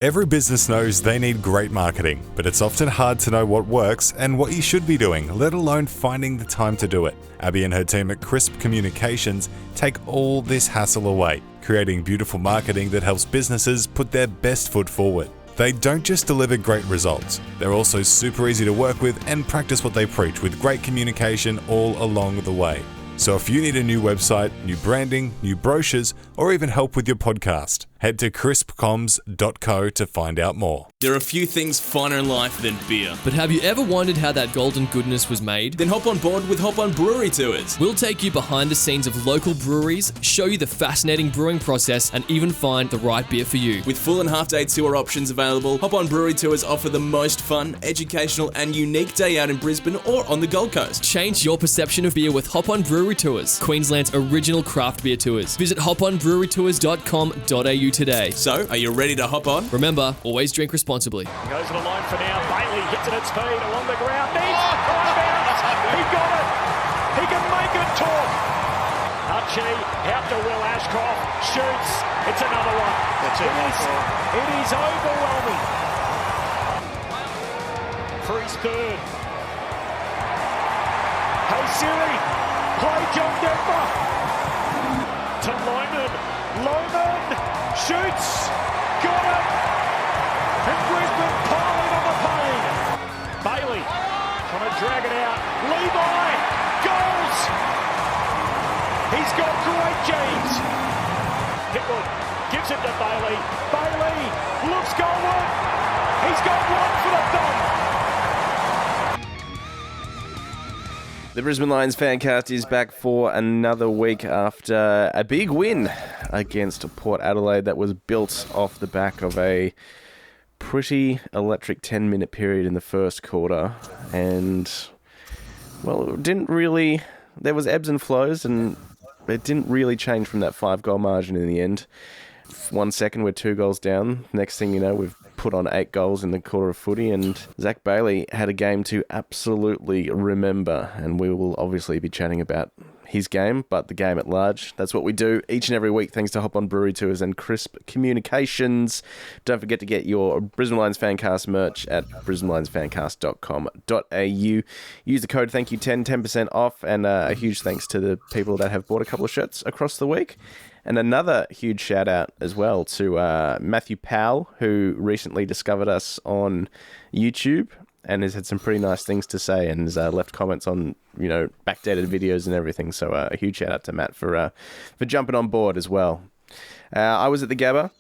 Every business knows they need great marketing, but it's often hard to know what works and what you should be doing, let alone finding the time to do it. Abby and her team at Crisp Communications take all this hassle away, creating beautiful marketing that helps businesses put their best foot forward. They don't just deliver great results, they're also super easy to work with and practice what they preach with great communication all along the way. So if you need a new website, new branding, new brochures, or even help with your podcast, head to crispcoms.co to find out more. There are a few things finer in life than beer. But have you ever wondered how that golden goodness was made? Then hop on board with Hop On Brewery Tours. We'll take you behind the scenes of local breweries, show you the fascinating brewing process, and even find the right beer for you. With full and half-day tour options available, Hop On Brewery Tours offer the most fun, educational, and unique day out in Brisbane or on the Gold Coast. Change your perception of beer with Hop On Brewery Tours, Queensland's original craft beer tours. Visit hoponbrewerytours.com.au today. So, are you ready to hop on? Remember, always drink responsibly. Goes to the line for now. Bailey hits it at speed along the ground. Needs high bounce. He got it. He can make it talk. Hutchie out to Will Ashcroft. Shoots. It's another one. It is overwhelming. For his third. Hey Siri, play John Denver. To Loman. Loman shoots. Got it. And Brisbane piling on the pain. Bailey trying to drag it out. Levi goals. He's got great James. Pitwood gives it to Bailey. Bailey looks goalward. He's got one for the thumb. The Brisbane Lions fancast is back for another week after a big win against Port Adelaide that was built off the back of a pretty electric 10-minute period in the first quarter. And, well, it didn't really... There was ebbs and flows, and it didn't really change from that 5-goal margin in the end. 1 second, we're 2 goals down. Next thing you know, we've put on 8 goals in the quarter of footy, and Zac Bailey had a game to absolutely remember, and we will obviously be chatting about his game, but the game at large. That's what we do each and every week, thanks to Hop On Brewery Tours and Crisp Communications. Don't forget to get your Brisbane Lions Fancast merch at brisbanelionsfancast.com.au. Use the code THANKYOU10, 10% off, and a huge thanks to the people that have bought a couple of shirts across the week. And another huge shout out as well to Matthew Powell, who recently discovered us on YouTube and has had some pretty nice things to say and has left comments on, backdated videos and everything. So a huge shout out to Matt for jumping on board as well. I was at the Gabba.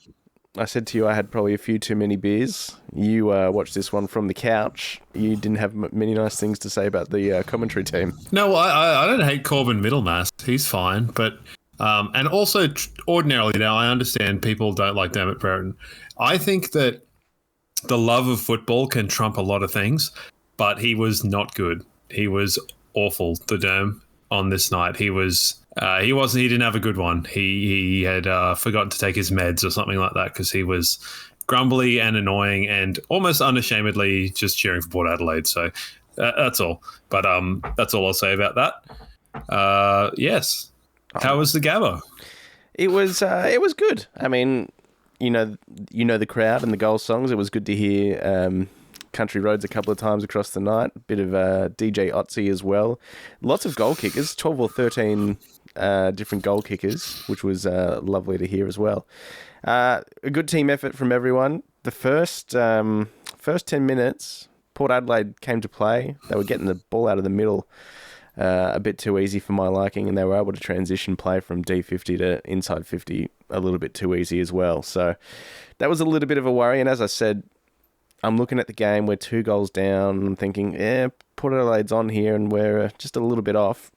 I said to you I had probably a few too many beers. You watched this one from the couch. You didn't have many nice things to say about the commentary team. No, I don't hate Corbin Middlemass. He's fine, but... and also, ordinarily now, I understand people don't like Dermot Brereton. I think that the love of football can trump a lot of things, but he was not good. He was awful, the Derm, on this night. He didn't have a good one. He had forgotten to take his meds or something like that because he was grumbly and annoying and almost unashamedly just cheering for Port Adelaide. So that's all. But that's all I'll say about that. Yes. How was the Gabba? It was good. I mean, you know the crowd and the goal songs. It was good to hear Country Roads a couple of times across the night. A bit of DJ Otzi as well. Lots of goal kickers, 12 or 13 different goal kickers, which was lovely to hear as well. A good team effort from everyone. The first 10 minutes, Port Adelaide came to play. They were getting the ball out of the middle a bit too easy for my liking, and they were able to transition play from D50 to inside 50 a little bit too easy as well. So that was a little bit of a worry, and as I said, I'm looking at the game, we're 2 goals down, I'm thinking, Port Adelaide's on here, and we're just a little bit off.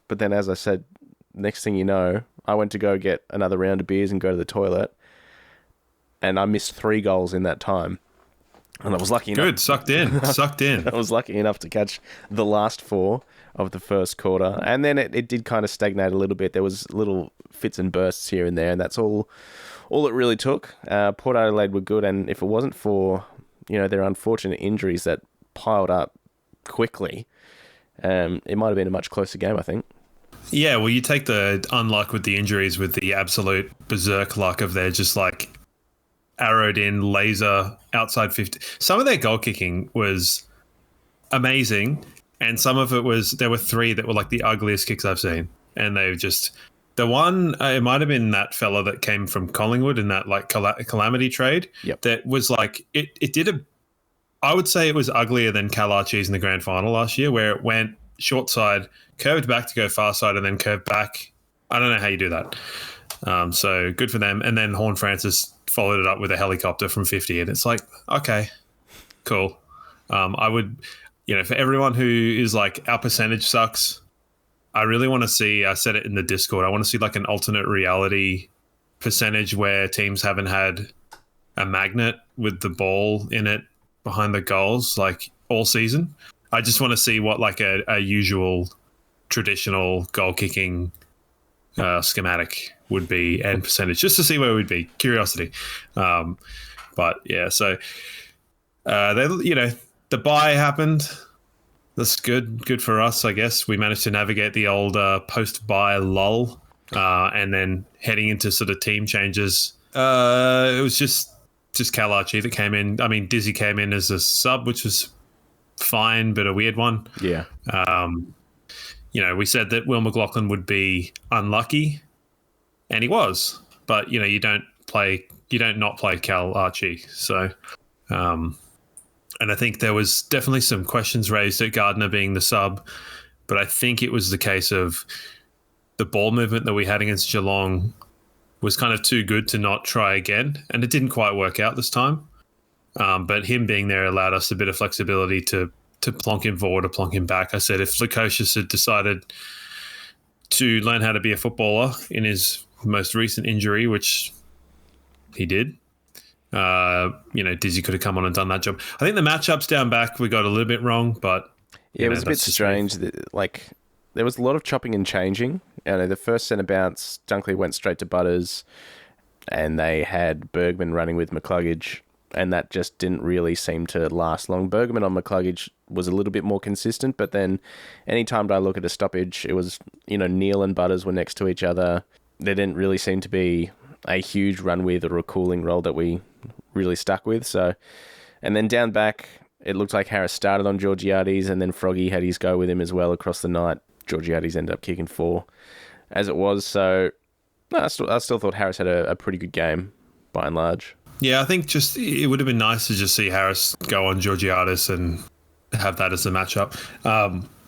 But then, as I said, next thing you know, I went to go get another round of beers and go to the toilet, and I missed 3 goals in that time. And I was lucky enough. Good, sucked in. I was lucky enough to catch the last 4 of the first quarter. And then it did kind of stagnate a little bit. There was little fits and bursts here and there, and that's all it really took. Port Adelaide were good, and if it wasn't for, their unfortunate injuries that piled up quickly, it might have been a much closer game, I think. Yeah, well, you take the unluck with the injuries with the absolute berserk luck of they're just like arrowed in laser outside 50. Some of their goal kicking was amazing, and some of it was, there were 3 that were like the ugliest kicks I've seen, and they just, the one, it might have been that fella that came from Collingwood in that like calamity trade. Yep. That was like, it did I would say it was uglier than Cal Archie's in the grand final last year, where it went short side, curved back to go far side, and then curved back. I don't know how you do that. So good for them. And then Horn Francis followed it up with a helicopter from 50, and it's like, okay, cool. I would, for everyone who is like, our percentage sucks, I really want to see, I said it in the Discord, I want to see like an alternate reality percentage where teams haven't had a magnet with the ball in it behind the goals like all season. I just want to see what like a usual traditional goal kicking schematic would be and percentage, just to see where we'd be. Curiosity. But yeah, so the bye happened. That's good for us, I guess. We managed to navigate the old post-bye lull, and then heading into sort of team changes. It was just Cal Archie that came in. I mean, Dizzy came in as a sub, which was fine, but a weird one. Yeah. We said that Will McLaughlin would be unlucky, and he was. But you don't not play Cal Archie. So, and I think there was definitely some questions raised at Gardner being the sub, but I think it was the case of the ball movement that we had against Geelong was kind of too good to not try again, and it didn't quite work out this time. But him being there allowed us a bit of flexibility to plonk him forward or plonk him back. I said if Lukosius had decided to learn how to be a footballer in his most recent injury, which he did, Dizzy could have come on and done that job. I think the matchups down back we got a little bit wrong, but yeah, it was a bit strange. Like there was a lot of chopping and changing. The first centre bounce, Dunkley went straight to Butters, and they had Bergman running with McCluggage, and that just didn't really seem to last long. Bergman on McCluggage was a little bit more consistent, but then anytime I look at a stoppage, it was, Neil and Butters were next to each other. There didn't really seem to be a huge run with or a cooling role that we really stuck with. So, and then down back, it looked like Harris started on Georgiades, and then Froggy had his go with him as well across the night. Georgiades ended up kicking 4 as it was. So I still thought Harris had a pretty good game by and large. Yeah, I think just it would have been nice to just see Harris go on Georgiades and have that as the matchup.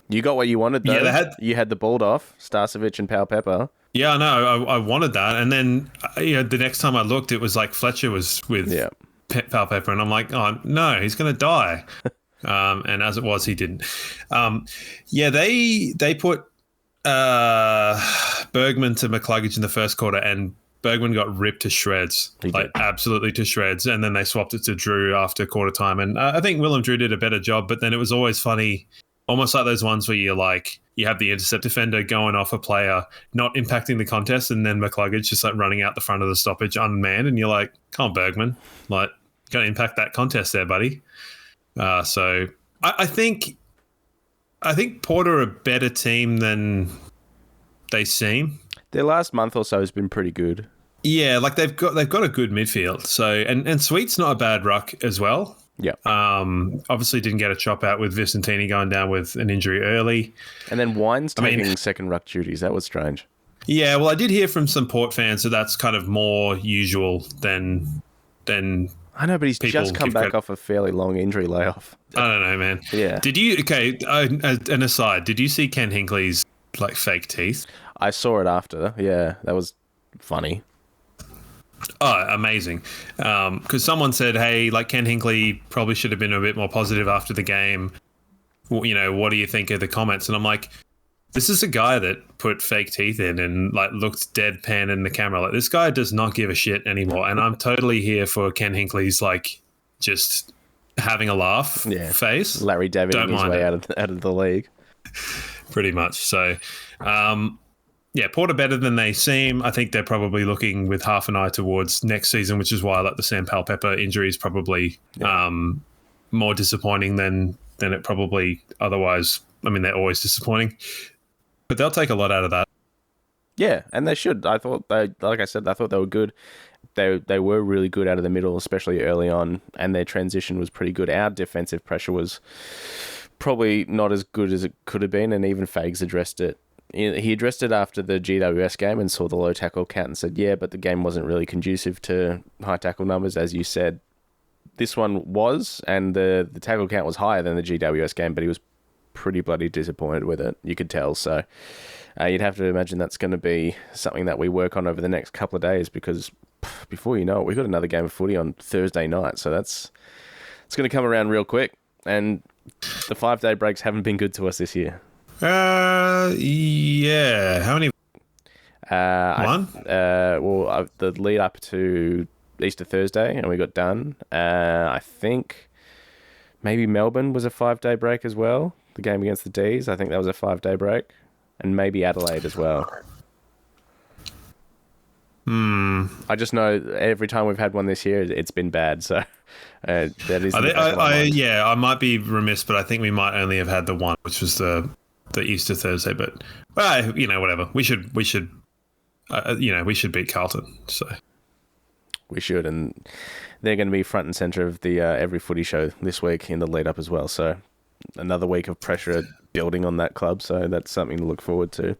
You got what you wanted, though. Yeah, you had the balled off, Starcevic and Pal Pepper. Yeah, I know. I wanted that. And then the next time I looked, it was like Fletcher was with Pal Pepper, and I'm like, oh, no, he's going to die. And as it was, he didn't. They put Bergman to McCluggage in the first quarter, and Bergman got ripped to shreds, absolutely to shreds. And then they swapped it to Drew after quarter time. And I think Willem Drew did a better job, but then it was always funny, almost like those ones where you have the intercept defender going off a player, not impacting the contest, and then McCluggage just like running out the front of the stoppage unmanned. And you're like, come on, Bergman, like, got to impact that contest there, buddy. So I think Port are a better team than they seem. Their last month or so has been pretty good. Yeah, like they've got a good midfield. So and Sweet's not a bad ruck as well. Yeah. Obviously didn't get a chop out with Vicentini going down with an injury early. And then Wine's taking second ruck duties. That was strange. Yeah, well, I did hear from some Port fans that that's kind of more usual than I know, but he's just come back off a fairly long injury layoff. I don't know, man. Yeah. Did you? Okay. An aside. Did you see Ken Hinckley's like fake teeth? I saw it after. Yeah, that was funny. Oh, amazing. Because someone said, hey, like Ken Hinckley probably should have been a bit more positive after the game. What do you think of the comments? And I'm like, this is a guy that put fake teeth in and like looked deadpan in the camera. Like, this guy does not give a shit anymore. And I'm totally here for Ken Hinckley's like just having a laugh face. Larry David on his way out of the league. Pretty much. So, Port are better than they seem. I think they're probably looking with half an eye towards next season, which is why like the Sam Powell-Pepper injury is probably more disappointing than it probably otherwise. I mean, they're always disappointing, but they'll take a lot out of that. Yeah, and they should. I thought they were good. they were really good out of the middle, especially early on, and their transition was pretty good. Our defensive pressure was probably not as good as it could have been, and even Fags addressed it. He addressed it after the GWS game and saw the low tackle count and said, yeah, but the game wasn't really conducive to high tackle numbers, as you said. This one was, and the tackle count was higher than the GWS game, but he was pretty bloody disappointed with it. You could tell. So you'd have to imagine that's going to be something that we work on over the next couple of days, because before you know it, we've got another game of footy on Thursday night. So it's going to come around real quick. And the 5-day breaks haven't been good to us this year. Yeah. How many? One? The lead up to Easter Thursday, and we got done. I think maybe Melbourne was a 5-day break as well. The game against the D's, I think that was a 5-day break. And maybe Adelaide as well. I just know every time we've had one this year, it's been bad. So that is. I might be remiss, but I think we might only have had the one, which was the Easter Thursday. But whatever. We should beat Carlton. So we should, and they're going to be front and center of the every footy show this week in the lead up as well. So another week of pressure building on that club. So that's something to look forward to.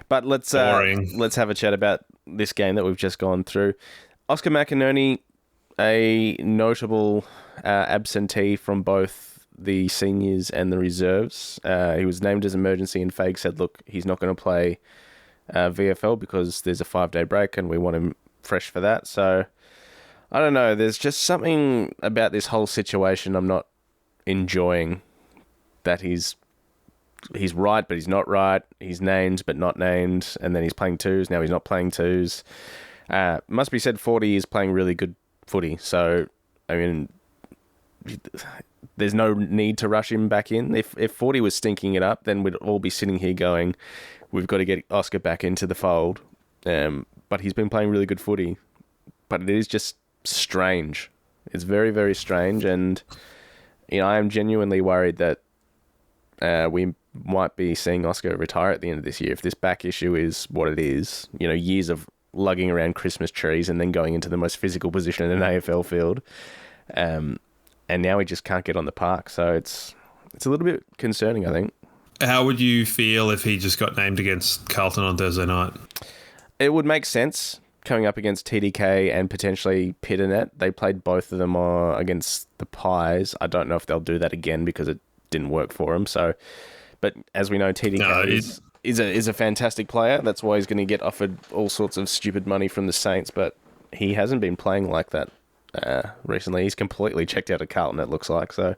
But let's have a chat about this game that we've just gone through. Oscar McInerney, a notable absentee from both the seniors and the reserves. He was named as emergency, and Fag said, look, he's not going to play VFL because there's a 5-day break and we want him fresh for that. So I don't know. There's just something about this whole situation I'm not enjoying, that he's right, but he's not right. He's named, but not named. And then he's playing twos. Now he's not playing twos. Must be said, 40 is playing really good footy. So, I mean, there's no need to rush him back in. If 40 was stinking it up, then we'd all be sitting here going, we've got to get Oscar back into the fold. But he's been playing really good footy. But it is just strange. It's very, very strange. And, I am genuinely worried that we might be seeing Oscar retire at the end of this year if this back issue is what it is. Years of lugging around Christmas trees and then going into the most physical position in an AFL field, and now he just can't get on the park. So it's a little bit concerning, I think. How would you feel if he just got named against Carlton on Thursday night? It would make sense coming up against TDK and potentially Pitternet. They played both of them against the Pies. I don't know if they'll do that again because it didn't work for him. So, but as we know, TDK is a fantastic player. That's why he's going to get offered all sorts of stupid money from the Saints. But he hasn't been playing like that recently. He's completely checked out of Carlton, it looks like. So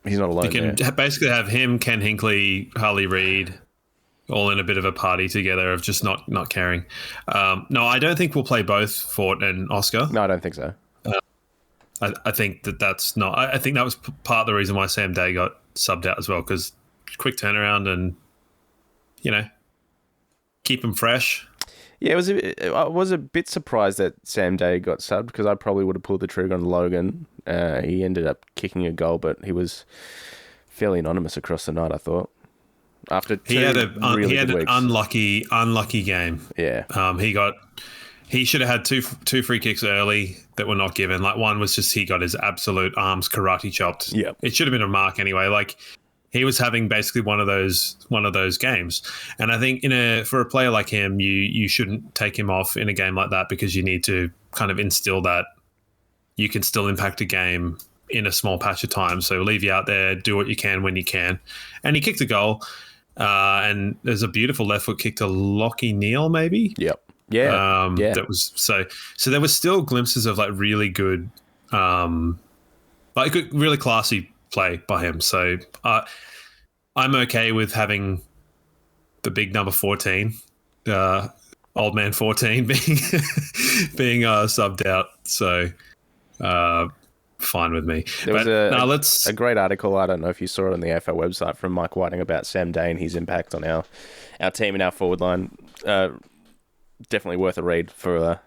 he's not alone. You can basically have him, Ken Hinkley, Harley Reid, all in a bit of a party together of just not caring. No, I don't think we'll play both Fort and Oscar. No, I don't think so. I think that's not. I think that was part of the reason why Sam Day got subbed out as well, because quick turnaround and keep him fresh. Yeah, I was a bit surprised that Sam Day got subbed, because I probably would have pulled the trigger on Logan. He ended up kicking a goal, but he was fairly anonymous across the night, I thought. After he had an unlucky game. Yeah. He should have had two free kicks early that were not given. Like, one was just he got his absolute arms karate chopped. Yeah. It should have been a mark anyway. Like, he was having basically one of those games. And I think for a player like him, you shouldn't take him off in a game like that, because you need to kind of instill that you can still impact a game in a small patch of time. So leave you out there, do what you can when you can. And he kicked a goal. And there's a beautiful left foot kick to Lockie Neal, maybe. Yep. Yeah. Yeah. That was so there was still glimpses of like really good, really classy play by him. So I'm okay with having the big number 14, old man 14 being subbed out. So fine with me. There was a great article, I don't know if you saw it on the AFL website, from Mike Whiting about Sam Day and his impact on our team and our forward line. Definitely worth a read for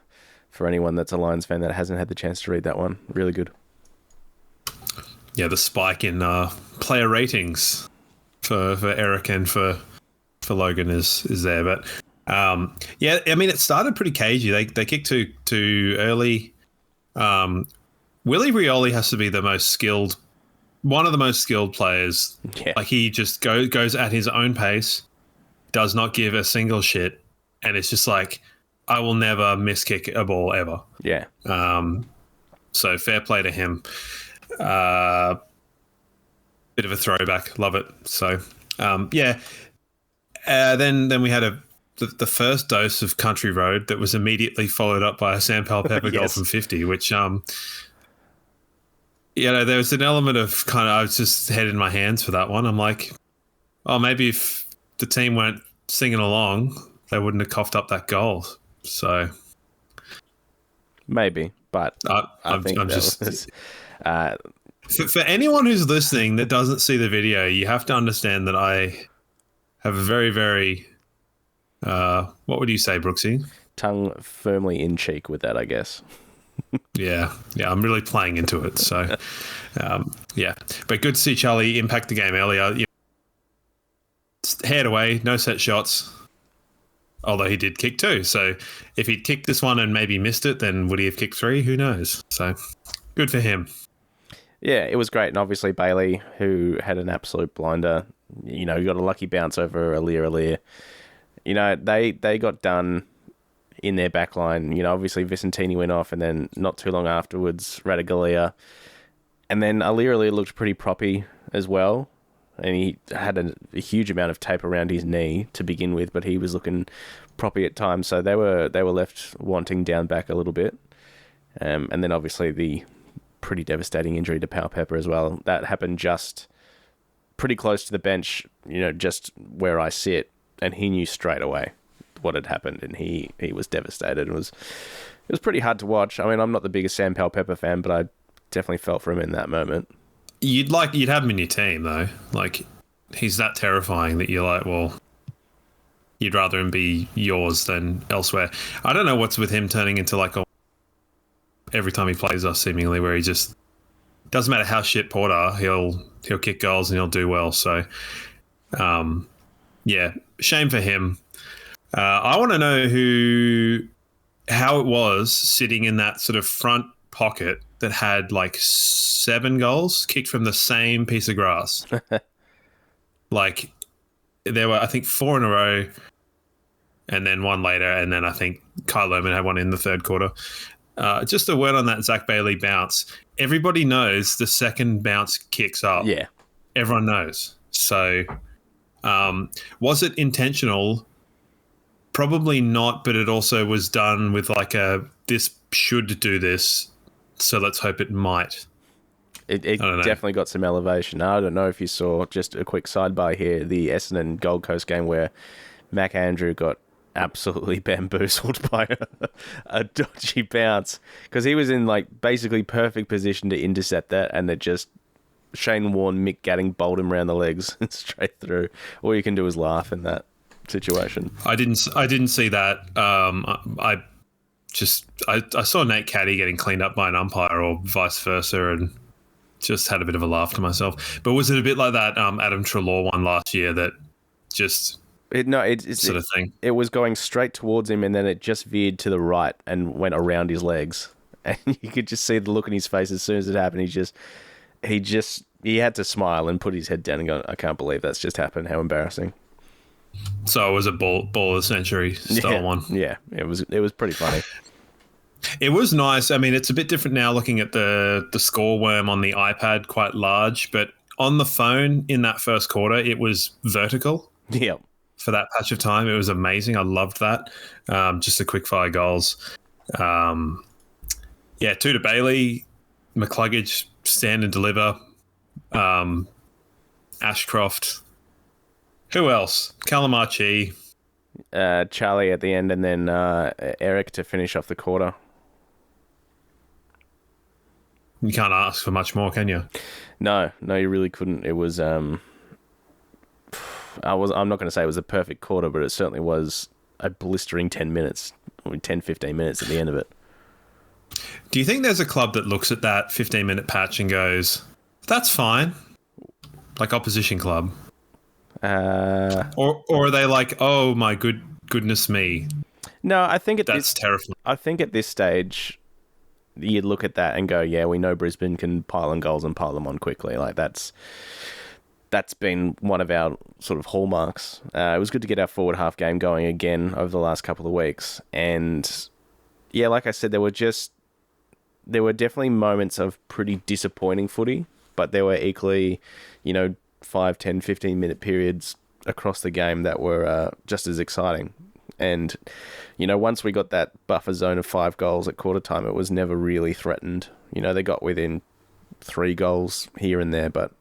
anyone that's a Lions fan that hasn't had the chance to read that one. Really good. Yeah, the spike in player ratings for Eric and for Logan is there. But Yeah, I mean, it started pretty cagey. They kicked too early. Willie Rioli has to be one of the most skilled players. Yeah. Like, he just goes at his own pace, does not give a single shit, and it's just like, I will never miskick a ball ever. Yeah. So fair play to him. Bit of a throwback, love it. So yeah. Then we had the first dose of Country Road that was immediately followed up by a Sam Powell-Pepper goal from 50, which there was an element of I was just head in my hands for that one. I'm like, oh, maybe if the team weren't singing along, they wouldn't have coughed up that goal. So maybe, but I think I'm just for anyone who's listening that doesn't see the video, you have to understand that I have a very, very what would you say, Brooksy? Tongue firmly in cheek with that, I guess. Yeah, I'm really playing into it. So, yeah. But good to see Charlie impact the game earlier. Head away, no set shots. Although he did kick 2. So if he'd kicked this one and maybe missed it, then would he have kicked 3? Who knows? So good for him. Yeah, it was great. And obviously Bailey, who had an absolute blinder, got a lucky bounce over Aliir. They got done in their back line. Obviously Vicentini went off, and then not too long afterwards, Radaglia. And then Aliir looked pretty proppy as well. And he had a huge amount of tape around his knee to begin with, but he was looking proppy at times. So they were left wanting down back a little bit. And then obviously the pretty devastating injury to Powell-Pepper as well. That happened just pretty close to the bench, just where I sit. And he knew straight away what had happened, and he was devastated. It was pretty hard to watch. I mean, I'm not the biggest Sam Powell-Pepper fan, but I definitely felt for him in that moment. You'd have him in your team, though. Like, he's that terrifying that you're like, well, you'd rather him be yours than elsewhere. I don't know what's with him turning into every time he plays us, seemingly, where he just doesn't matter how shit Port are, he'll kick goals and he'll do well. So, yeah, shame for him. I want to know how it was sitting in that sort of front pocket that had 7 goals kicked from the same piece of grass. There were, I think, 4 in a row, and then 1 later, and then I think Kai Lohmann had 1 in the third quarter. Just a word on that Zac Bailey bounce. Everybody knows the second bounce kicks up. Yeah. Everyone knows. So, was it intentional? Probably not, but it also was done with this should do this, so let's hope it might. It definitely got some elevation. I don't know if you saw, just a quick sidebar here, the Essendon Gold Coast game where Mac Andrew got absolutely bamboozled by a dodgy bounce, because he was in basically perfect position to intercept that, and it just Shane Warne, Mick Gatting bowled him around the legs straight through. All you can do is laugh in that situation. I didn't see that. I saw Nate Caddy getting cleaned up by an umpire or vice versa, and just had a bit of a laugh to myself. But was it a bit like that Adam Treloar one last year that just sort of thing? It was going straight towards him, and then it just veered to the right and went around his legs, and you could just see the look in his face as soon as it happened. He had to smile and put his head down and go, I can't believe that's just happened. How embarrassing. So it was a ball of the century style one. Yeah, it was pretty funny. It was nice. I mean, it's a bit different now looking at the score worm on the iPad, quite large, but on the phone in that first quarter, it was vertical. Yeah. For that patch of time, it was amazing. I loved that. Just the quick fire goals. 2 to Bailey, McCluggage, stand and deliver. Ashcroft. Who else? Calamachi. Charlie at the end, and then Eric to finish off the quarter. You can't ask for much more, can you? No, you really couldn't. It was I'm not going to say it was a perfect quarter, but it certainly was a blistering 10 minutes, 10, 15 minutes at the end of it. Do you think there's a club that looks at that 15-minute patch and goes, that's fine? Like opposition club? Or are they like, oh my goodness me, No, I think that's terrifying. I think at this stage, you'd look at that and go, yeah, we know Brisbane can pile on goals and pile them on quickly. Like that's been one of our sort of hallmarks. It was good to get our forward half game going again over the last couple of weeks. And yeah, like I said, there were definitely moments of pretty disappointing footy, but there were equally, 5, 10, 15-minute periods across the game that were just as exciting. And, once we got that buffer zone of 5 goals at quarter time, it was never really threatened. They got within 3 goals here and there, but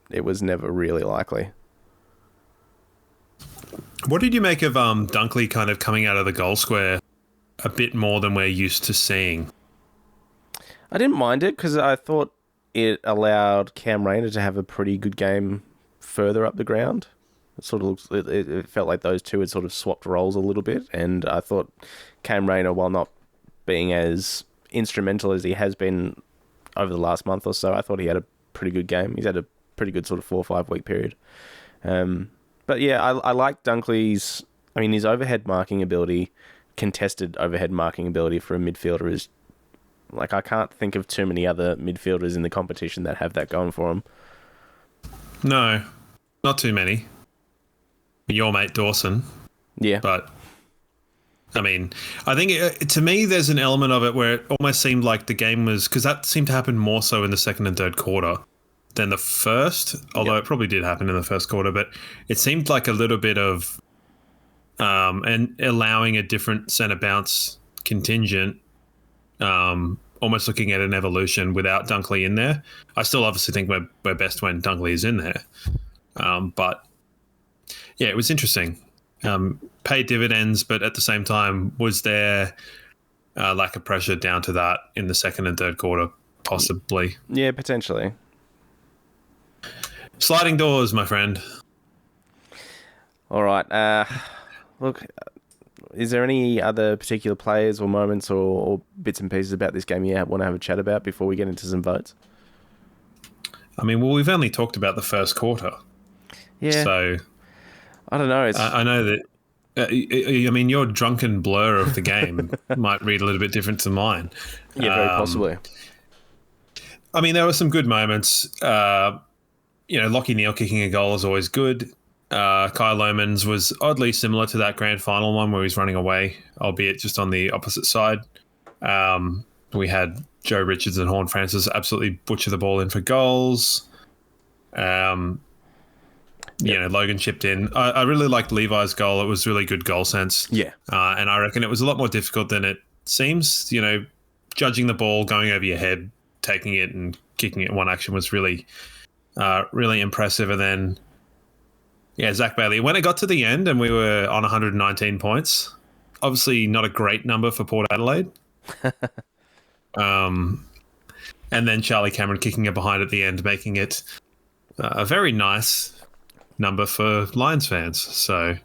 it was never really likely. What did you make of Dunkley kind of coming out of the goal square a bit more than we're used to seeing? I didn't mind it because I thought it allowed Cam Rayner to have a pretty good game further up the ground. It felt like those two had sort of swapped roles a little bit, and I thought Cam Rayner, while not being as instrumental as he has been over the last month or so, I thought he had a pretty good game. He's had a pretty good sort of 4 or 5 week period. But yeah, I like Dunkley's. His overhead marking ability, contested overhead marking ability for a midfielder is like, I can't think of too many other midfielders in the competition that have that going for them. No, not too many. Your mate Dawson. Yeah. But, I think to me there's an element of it where it almost seemed like the game was... Because that seemed to happen more so in the second and third quarter than the first, although it probably did happen in the first quarter, but it seemed like a little bit of... and allowing a different centre bounce contingent, almost looking at an evolution without Dunkley in there. I still obviously think we're best when Dunkley is in there. But yeah, it was interesting. Paid dividends, but at the same time, was there lack of pressure down to that in the second and third quarter, possibly? Yeah, potentially. Sliding doors, my friend. All right. Look, is there any other particular players or moments or bits and pieces about this game you want to have a chat about before we get into some votes? We've only talked about the first quarter. Yeah. So I don't know. I know that. Your drunken blur of the game might read a little bit different to mine. Yeah, very possibly. There were some good moments. Lockie Neal kicking a goal is always good. Kai Lomans was oddly similar to that grand final one where he's running away, albeit just on the opposite side. We had Joe Richards and Horn Francis absolutely butcher the ball in for goals. Logan chipped in. I really liked Levi's goal. It was really good goal sense. Yeah. And I reckon it was a lot more difficult than it seems. Judging the ball, going over your head, taking it and kicking it in one action was really, really impressive. And then, Zac Bailey. When it got to the end and we were on 119 points, obviously not a great number for Port Adelaide. And then Charlie Cameron kicking it behind at the end, making it a very nice number for Lions fans. So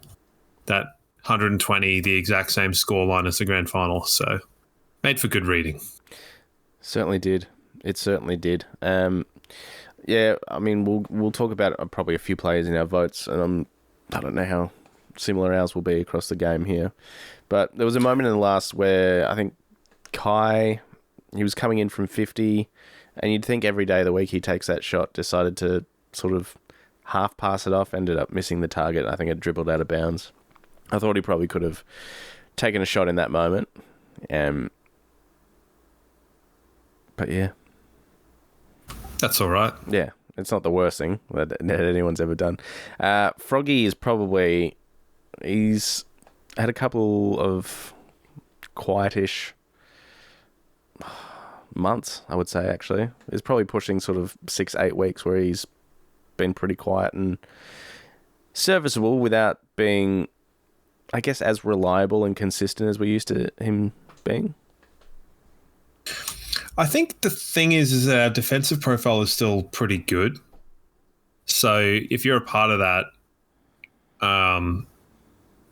that 120, the exact same scoreline as the grand final. So made for good reading. Certainly did. It certainly did. We'll talk about probably a few players in our votes, and I don't know how similar ours will be across the game here. But there was a moment in the last where I think Kai, he was coming in from 50, and you'd think every day of the week he takes that shot, decided to sort of half pass it off, ended up missing the target. I think it dribbled out of bounds. I thought he probably could have taken a shot in that moment. But yeah. That's all right. Yeah, it's not the worst thing that anyone's ever done. Froggy is probably... He's had a couple of quietish months, I would say, actually. He's probably pushing sort of 6-8 weeks where he's been pretty quiet and serviceable without being, I guess, as reliable and consistent as we're used to him being. I think the thing is that our defensive profile is still pretty good. So if you're a part of that,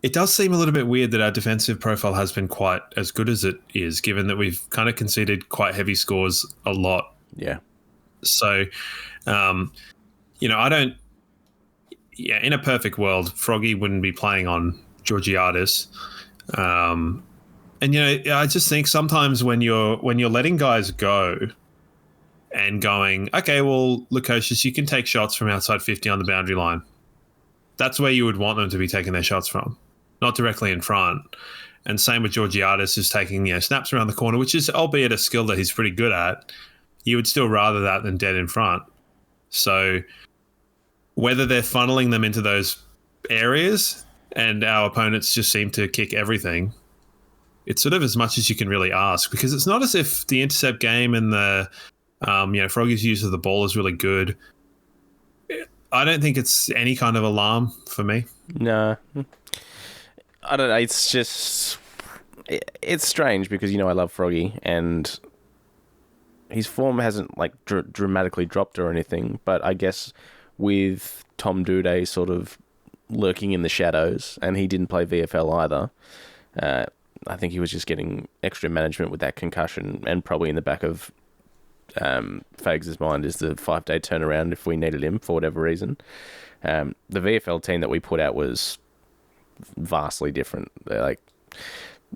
it does seem a little bit weird that our defensive profile has been quite as good as it is, given that we've kind of conceded quite heavy scores a lot. Yeah. So, I don't... Yeah, in a perfect world, Froggy wouldn't be playing on Georgiades. And I just think sometimes when you're letting guys go and going, okay, well, Lukosius, you can take shots from outside 50 on the boundary line. That's where you would want them to be taking their shots from, not directly in front. And same with Georgiades, is taking snaps around the corner, which is, albeit a skill that he's pretty good at. You would still rather that than dead in front. So whether they're funneling them into those areas and our opponents just seem to kick everything, it's sort of as much as you can really ask, because it's not as if the intercept game and the Froggy's use of the ball is really good. I don't think it's any kind of alarm for me. No. I don't know. It's just... It's strange because, I love Froggy and his form hasn't dramatically dropped or anything, but I guess with Tom Doedee sort of lurking in the shadows, and he didn't play VFL either, I think he was just getting extra management with that concussion, and probably in the back of Fags' mind is the 5-day turnaround if we needed him for whatever reason. The VFL team that we put out was vastly different. They're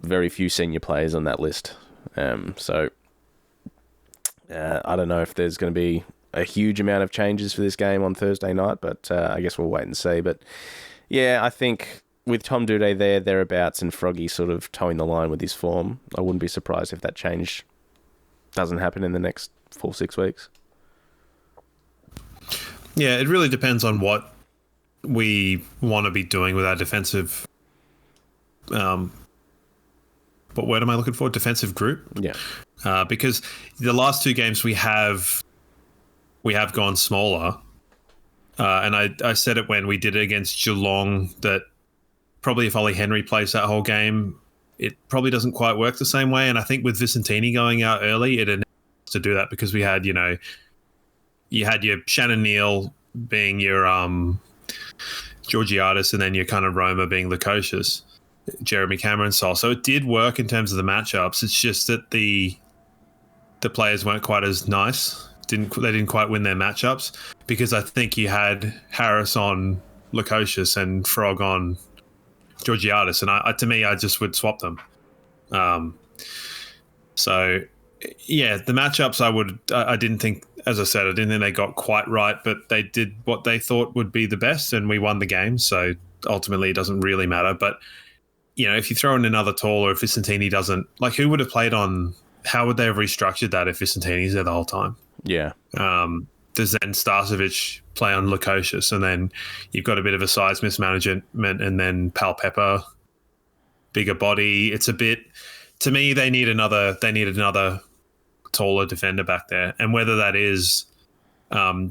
very few senior players on that list. So I don't know if there's going to be a huge amount of changes for this game on Thursday night, but I guess we'll wait and see. But yeah, I think with Tom Doedee thereabouts, and Froggy sort of towing the line with his form, I wouldn't be surprised if that change doesn't happen in the next 4-6 weeks. Yeah, it really depends on what we want to be doing with our defensive... what word am I looking for? Defensive group? Yeah. Because the last 2 games we have gone smaller. And I said it when we did it against Geelong that probably if Ollie Henry plays that whole game, it probably doesn't quite work the same way. And I think with Vicentini going out early, it enabled us to do that because we had, you had your Shannon Neal being your Georgiades, and then your kind of Roma being Lukosius, Jeremy Cameron style. So it did work in terms of the matchups. It's just that the players weren't quite as nice. They didn't quite win their matchups because I think you had Harris on Lukosius and Frog on Georgiades, and to me, I just would swap them. So yeah, the matchups I didn't think, as I said, I didn't think they got quite right, but they did what they thought would be the best, and we won the game. So ultimately, it doesn't really matter. But if you throw in another tall, or if Vicentini doesn't, who would have played on? How would they have restructured that if Vicentini's there the whole time? Yeah. Does then Starcevic play on Lukosius, and then you've got a bit of a size mismanagement, and then Pal Pepper, bigger body. It's a bit, to me, they need another taller defender back there, and whether that is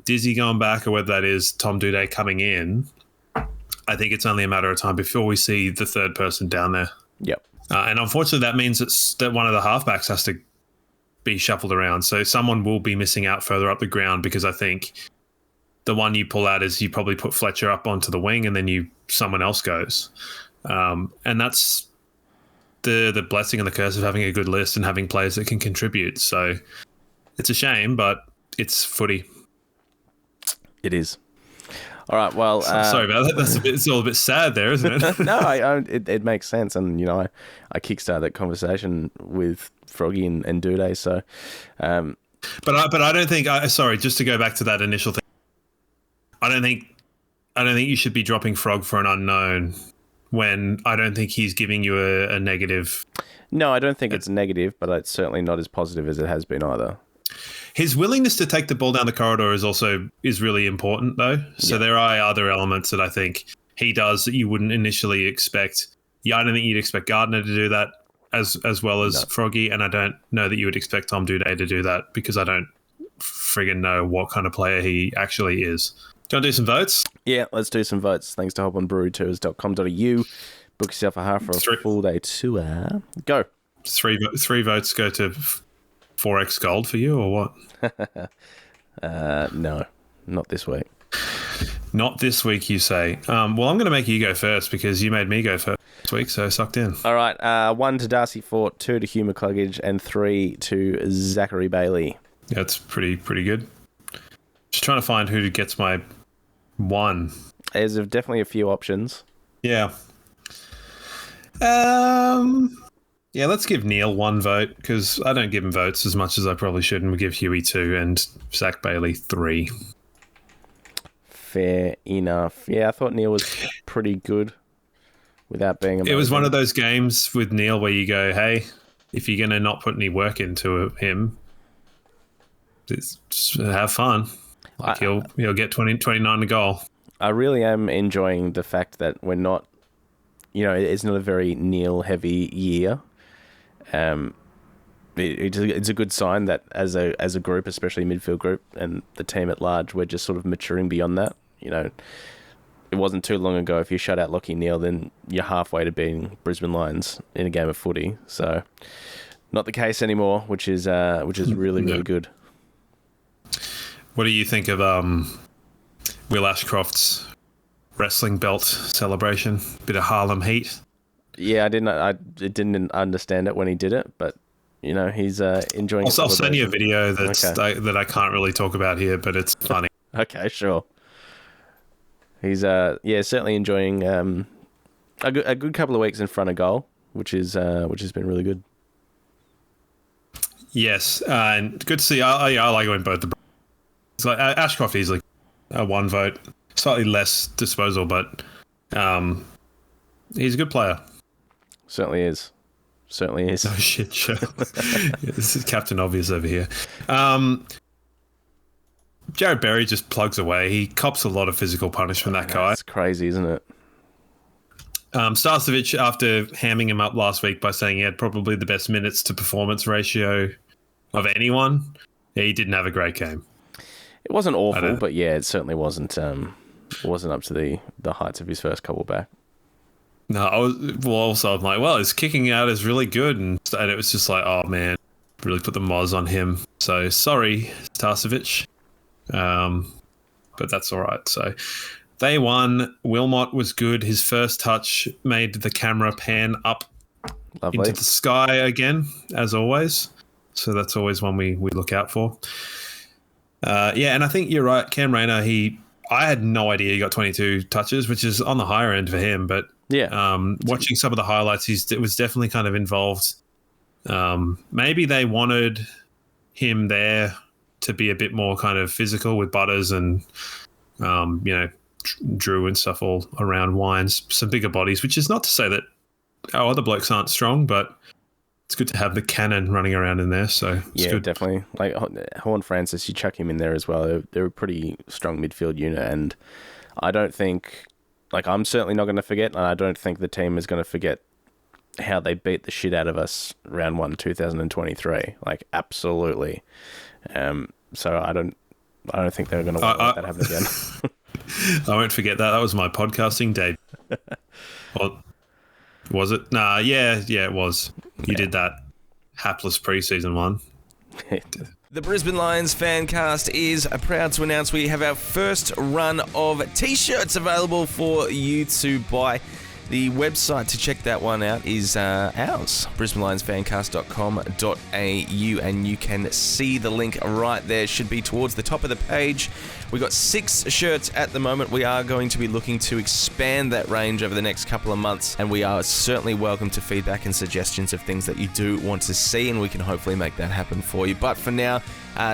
Dizzy going back or whether that is Tom Doedee coming in, I think it's only a matter of time before we see the third person down there. Yep. And unfortunately, that means that one of the halfbacks has to be shuffled around. So someone will be missing out further up the ground, because I think the one you pull out is you probably put Fletcher up onto the wing, and then someone else goes. And that's the blessing and the curse of having a good list and having players that can contribute. So it's a shame, but it's footy. It is. All right, well... sorry about that. It's all a bit sad there, isn't it? No, it makes sense. And, I kickstarted that conversation with Froggy and Doedee, so... But I don't think... sorry, just to go back to that initial thing. I don't think you should be dropping Frog for an unknown when I don't think he's giving you a negative... No, I don't think it's negative, but it's certainly not as positive as it has been either. His willingness to take the ball down the corridor is really important, though. So there are other elements that I think he does that you wouldn't initially expect. Yeah, I don't think you'd expect Gardner to do that as well as Froggy, and I don't know that you would expect Tom Doedee to do that, because I don't friggin' know what kind of player he actually is. Do you want to do some votes? Yeah, let's do some votes. Thanks to hoponbrewerytours.com.au. Book yourself a half for a full day tour. Go. Three votes go to 4x gold for you, or what? No, not this week. Not this week, you say. Well, I'm going to make you go first because you made me go first this week, so sucked in. All right. 1 to Darcy Fort, 2 to Hugh McCluggage, and 3 to Zachary Bailey. That's pretty good. Just trying to find who gets my 1. There's definitely a few options. Yeah. Yeah, let's give Neil 1 vote because I don't give him votes as much as I probably should, and we give Huey 2 and Zac Bailey 3. Fair enough. Yeah, I thought Neil was pretty good without being amazing. It was one of those games with Neil where you go, hey, if you're going to not put any work into him, just have fun. Like he'll get 29 to goal. I really am enjoying the fact that we're not, it's not a very Neil-heavy year. It's a good sign that as a group, especially midfield group and the team at large, we're just sort of maturing beyond that. It wasn't too long ago if you shut out Lachie Neale, then you're halfway to beating Brisbane Lions in a game of footy. So not the case anymore, which is really, really good. What do you think of Will Ashcroft's wrestling belt celebration? Bit of Harlem Heat. Yeah, I didn't understand it when he did it, but he's enjoying. I'll send you a video that I can't really talk about here, but it's funny. Okay, sure. He's certainly enjoying a good couple of weeks in front of goal, which has been really good. Yes, and good to see. I like when both it's like Ashcroft easily a 1 vote, slightly less disposal, but he's a good player. Certainly is. Oh shit, sure. This is Captain Obvious over here. Jared Berry just plugs away. He cops a lot of physical punishment, that guy. It's crazy, isn't it? Starcevic, after hamming him up last week by saying he had probably the best minutes to performance ratio of anyone, he didn't have a great game. It wasn't awful, but yeah, it certainly wasn't up to the heights of his first couple back. No, I'm like, well, his kicking out is really good, and it was just like, oh man, really put the moz on him. So sorry, Starcevic, but that's all right. So they won. Wilmot was good. His first touch made the camera pan up into the sky again, as always. So that's always one we look out for. And I think you're right, Cam Rayner. I had no idea he got 22 touches, which is on the higher end for him, but. Yeah. Watching some of the highlights, it was definitely kind of involved. Maybe they wanted him there to be a bit more kind of physical with Butters and, Drew and stuff all around Wines, some bigger bodies, which is not to say that our other blokes aren't strong, but it's good to have the cannon running around in there. So it's good. Definitely. Like Horn Francis, you chuck him in there as well. They're a pretty strong midfield unit, and I don't think... I'm certainly not going to forget, and I don't think the team is going to forget how they beat the shit out of us round 1, 2023. Absolutely. So I don't think they're going to let that happen again. I won't forget that. That was my podcasting day. Well, was it? Nah, yeah, it was. You did that hapless preseason one. The Brisbane Lions Fancast is proud to announce we have our first run of T-shirts available for you to buy. The website to check that one out is ours, brisbanelionsfancast.com.au, and you can see the link right there. It should be towards the top of the page. We've got 6 shirts at the moment. We are going to be looking to expand that range over the next couple of months, and we are certainly welcome to feedback and suggestions of things that you do want to see, and we can hopefully make that happen for you. But for now,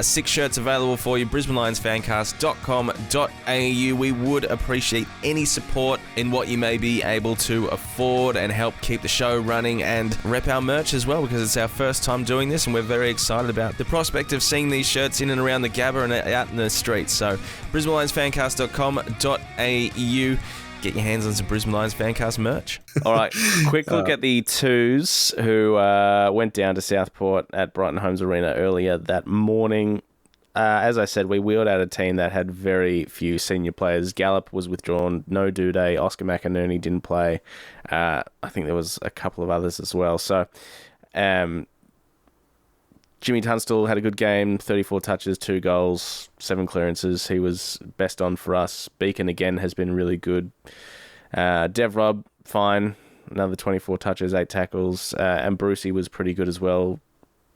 6 shirts available for you, brisbanelionsfancast.com.au. We would appreciate any support in what you may be able to afford and help keep the show running and rep our merch as well, because it's our first time doing this and we're very excited about the prospect of seeing these shirts in and around the Gabba and out in the streets. So brisbanelionsfancast.com.au. Get your hands on some Brisbane Lions Fancast merch. All right, quick look at the Twos who went down to Southport at Brighton Homes Arena earlier that morning. As I said, we wheeled out a team that had very few senior players. Gallup was withdrawn, no Duday, Oscar McInerney didn't play. I think there was a couple of others as well. So Jimmy Tunstall had a good game, 34 touches, 2 goals, 7 clearances. He was best on for us. Beacon, again, has been really good. Dev Rob, fine. Another 24 touches, 8 tackles. And Brucey was pretty good as well.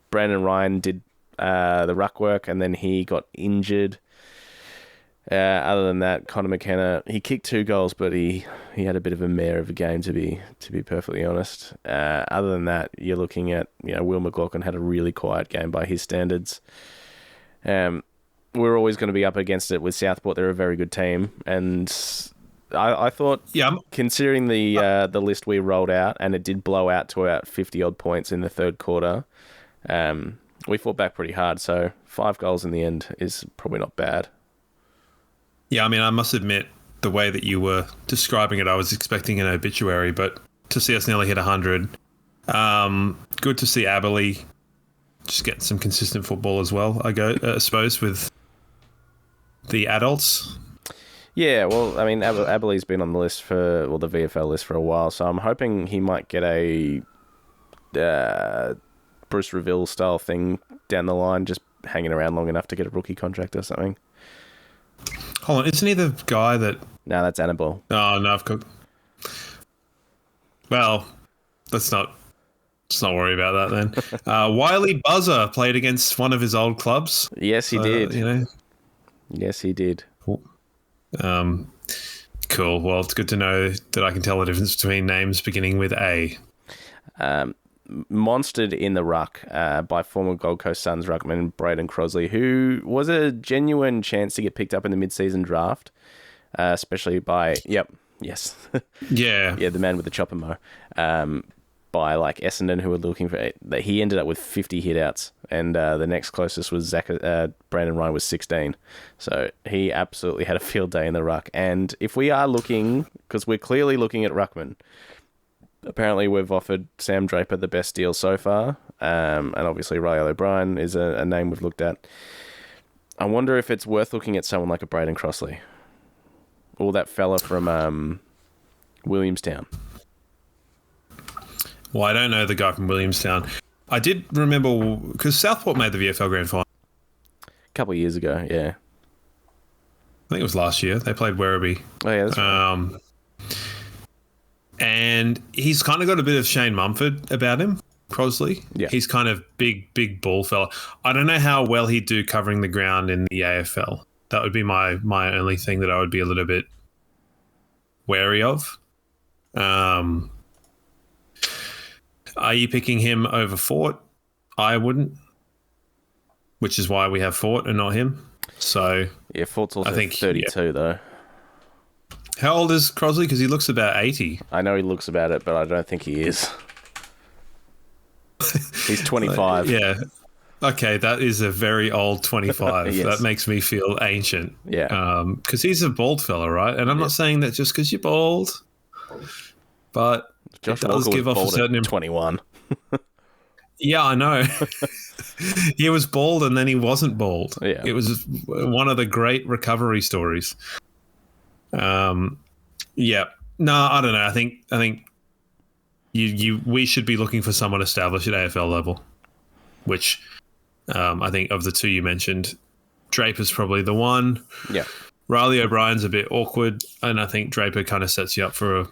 Brandon Ryan did the ruck work, and then he got injured. Other than that, Conor McKenna, he kicked 2 goals, but he had a bit of a mare of a game, to be perfectly honest. Other than that, you're looking at, Will McLaughlin had a really quiet game by his standards. We're always going to be up against it with Southport. They're a very good team, and I thought, considering the list we rolled out, and it did blow out to about 50-odd points in the third quarter, we fought back pretty hard, so 5 goals in the end is probably not bad. Yeah, I mean, I must admit, the way that you were describing it, I was expecting an obituary, but to see us nearly hit 100, good to see Aberley just getting some consistent football as well, I suppose, with the adults. Yeah, well, I mean, Aberley's been on the list the VFL list for a while, so I'm hoping he might get a Bruce Reville style thing down the line, just hanging around long enough to get a rookie contract or something. Hold on, isn't he the guy that... No, that's Annabelle. Oh, no, I've got... Well, let's not worry about that then. Wiley Buzzer played against one of his old clubs. Yes, he did. Yes, he did. Cool. Cool. Well, it's good to know that I can tell the difference between names beginning with A. Monstered in the ruck by former Gold Coast Suns ruckman Braden Crosley, who was a genuine chance to get picked up in the mid-season draft, especially by... Yep. Yes. Yeah. Yeah, the man with the chopper mo. By like Essendon, who were looking for it. He ended up with 50 hit-outs, and the next closest was Brandon Ryan was 16. So he absolutely had a field day in the ruck. And if we are looking, because we're clearly looking at ruckman, apparently we've offered Sam Draper the best deal so far, and obviously Riley O'Brien is a name we've looked at. I wonder if it's worth looking at someone like a Braden Crossley, or that fella from Williamstown. Well, I don't know the guy from Williamstown. I did remember, because Southport made the VFL Grand Final. A couple of years ago, yeah. I think it was last year. They played Werribee. Oh, yeah, that's right. And he's kind of got a bit of Shane Mumford about him, Crosley. Yeah. He's kind of big ball fella. I don't know how well he'd do covering the ground in the AFL. That would be my only thing that I would be a little bit wary of. Are you picking him over Fort? I wouldn't, which is why we have Fort and not him. So yeah, Fort's also 32 though. How old is Crosley? Because he looks about 80. I know he looks about it, but I don't think he is. He's 25. Yeah. Okay, that is a very old 25. Yes. That makes me feel ancient. Yeah. Because he's a bald fella, right? And I'm not saying that just because you're bald, but Josh it does Walker give was off a bald certain... at 21. Yeah, I know. He was bald and then he wasn't bald. Yeah. It was one of the great recovery stories. Yeah. No, I don't know. I think we should be looking for someone established at AFL level, which I think of the two you mentioned, Draper's probably the one. Yeah. Riley O'Brien's a bit awkward, and I think Draper kind of sets you up for a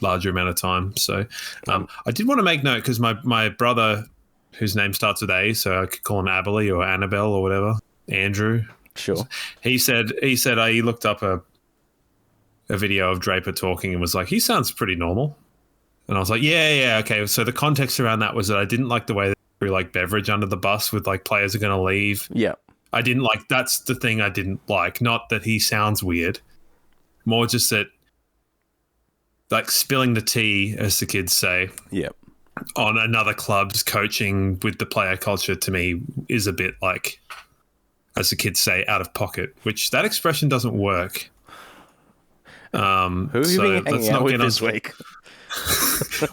larger amount of time. So I did want to make note, because my brother, whose name starts with A, so I could call him Aberley or Annabelle or whatever, Andrew. Sure. He said he looked up a video of Draper talking and was like, he sounds pretty normal. And I was like, yeah, okay. So the context around that was that I didn't like the way they threw like Beveridge under the bus with like players are going to leave. Yeah. I didn't like, that's the thing I didn't like. Not that he sounds weird. More just that, like, spilling the tea, as the kids say. Yeah. On another club's coaching with the player culture, to me is a bit like, as the kids say, out of pocket, which that expression doesn't work. Who have you been hanging out with this week?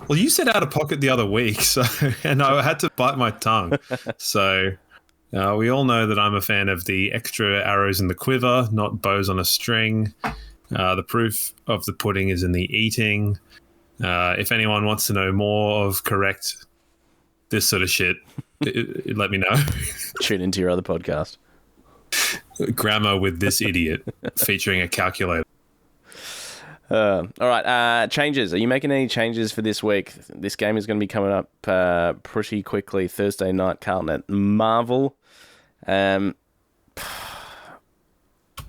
Well, you said out of pocket the other week, so and I had to bite my tongue. So we all know that I'm a fan of the extra arrows in the quiver, not bows on a string. The proof of the pudding is in the eating. If anyone wants to know more of correct this sort of shit, let me know. Tune into your other podcast. Grammar with this idiot, featuring a calculator. All right, changes. Are you making any changes for this week? This game is going to be coming up pretty quickly. Thursday night, Carlton at Marvel.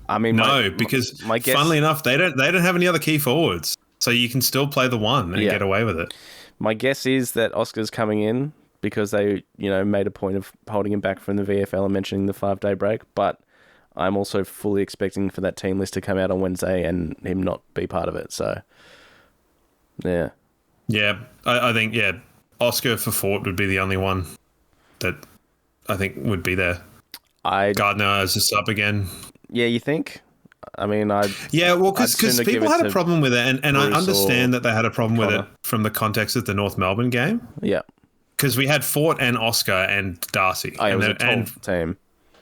I mean, No, because my guess, funnily enough, they don't have any other key forwards, so you can still play the one and get away with it. My guess is that Oscar's coming in because they, made a point of holding him back from the VFL and mentioning the 5-day break. But I'm also fully expecting for that team list to come out on Wednesday and him not be part of it. So, yeah. Yeah, I think, Oscar for Fort would be the only one that I think would be there. Gardner as a sub again. Yeah, you think? I mean, because people had a problem with it, and I understand that they had a problem with it from the context of the North Melbourne game. Yeah. Because we had Fort and Oscar and Darcy. It was a tall team.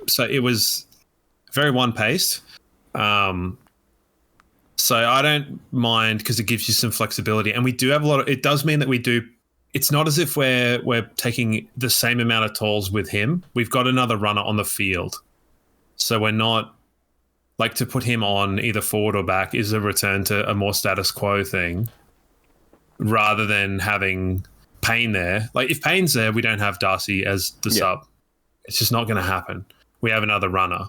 So it was very one-paced. So I don't mind because it gives you some flexibility. And we do have it does mean that we do. It's not as if we're taking the same amount of tolls with him. We've got another runner on the field. So we're not, like, to put him on either forward or back is a return to a more status quo thing rather than having Payne there. Like, if Payne's there, we don't have Darcy as the sub. It's just not going to happen. We have another runner.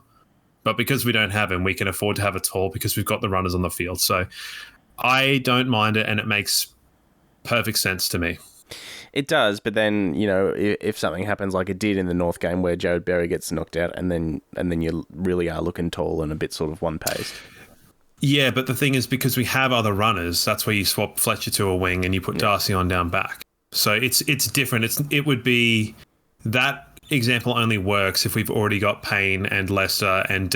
But because we don't have him, we can afford to have a toll because we've got the runners on the field. So I don't mind it, and it makes perfect sense to me. It does, but then, if something happens like it did in the North game where Jared Berry gets knocked out and then you really are looking tall and a bit sort of one-paced. Yeah, but the thing is, because we have other runners, that's where you swap Fletcher to a wing and you put Darcy on down back. So it's different. It would be that example only works if we've already got Payne and Lester and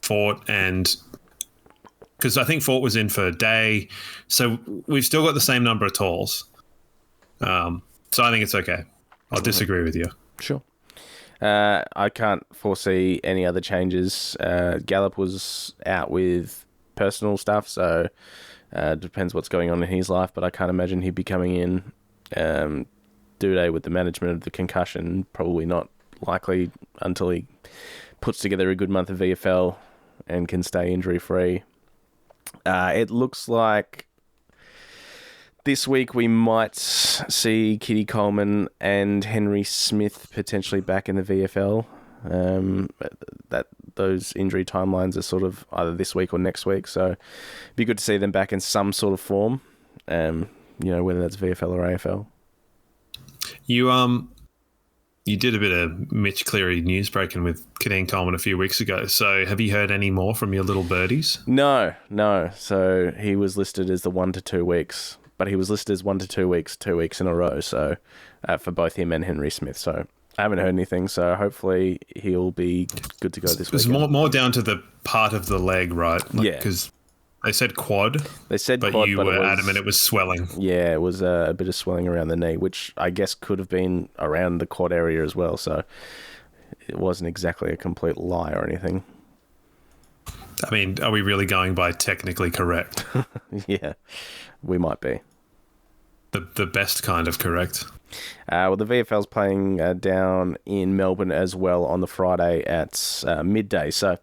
Fort, and because I think Fort was in for Day, so we've still got the same number of talls. So I think it's okay. I'll disagree with you. Sure. I can't foresee any other changes. Gallup was out with personal stuff, so it depends what's going on in his life, but I can't imagine he'd be coming in. Duday with the management of the concussion, probably not likely until he puts together a good month of VFL and can stay injury-free. It looks like this week we might see Kitty Coleman and Henry Smith potentially back in the VFL. Those injury timelines are sort of either this week or next week, so it'd be good to see them back in some sort of form. Whether that's VFL or AFL. You did a bit of Mitch Cleary news breaking with Kadeen Coleman a few weeks ago. So have you heard any more from your little birdies? No. So he was listed as the 1 to 2 weeks, but he was listed as 1 to 2 weeks, 2 weeks in a row. So for both him and Henry Smith. So I haven't heard anything. So hopefully he'll be good to go this week. It's more down to the part of the leg, right? Because they said quad. But you were adamant it was swelling. Yeah, it was a bit of swelling around the knee, which I guess could have been around the quad area as well. So it wasn't exactly a complete lie or anything. I mean, are we really going by technically correct? Yeah, we might be. The best kind of correct. Well, the VFL's playing down in Melbourne as well on the Friday at midday. So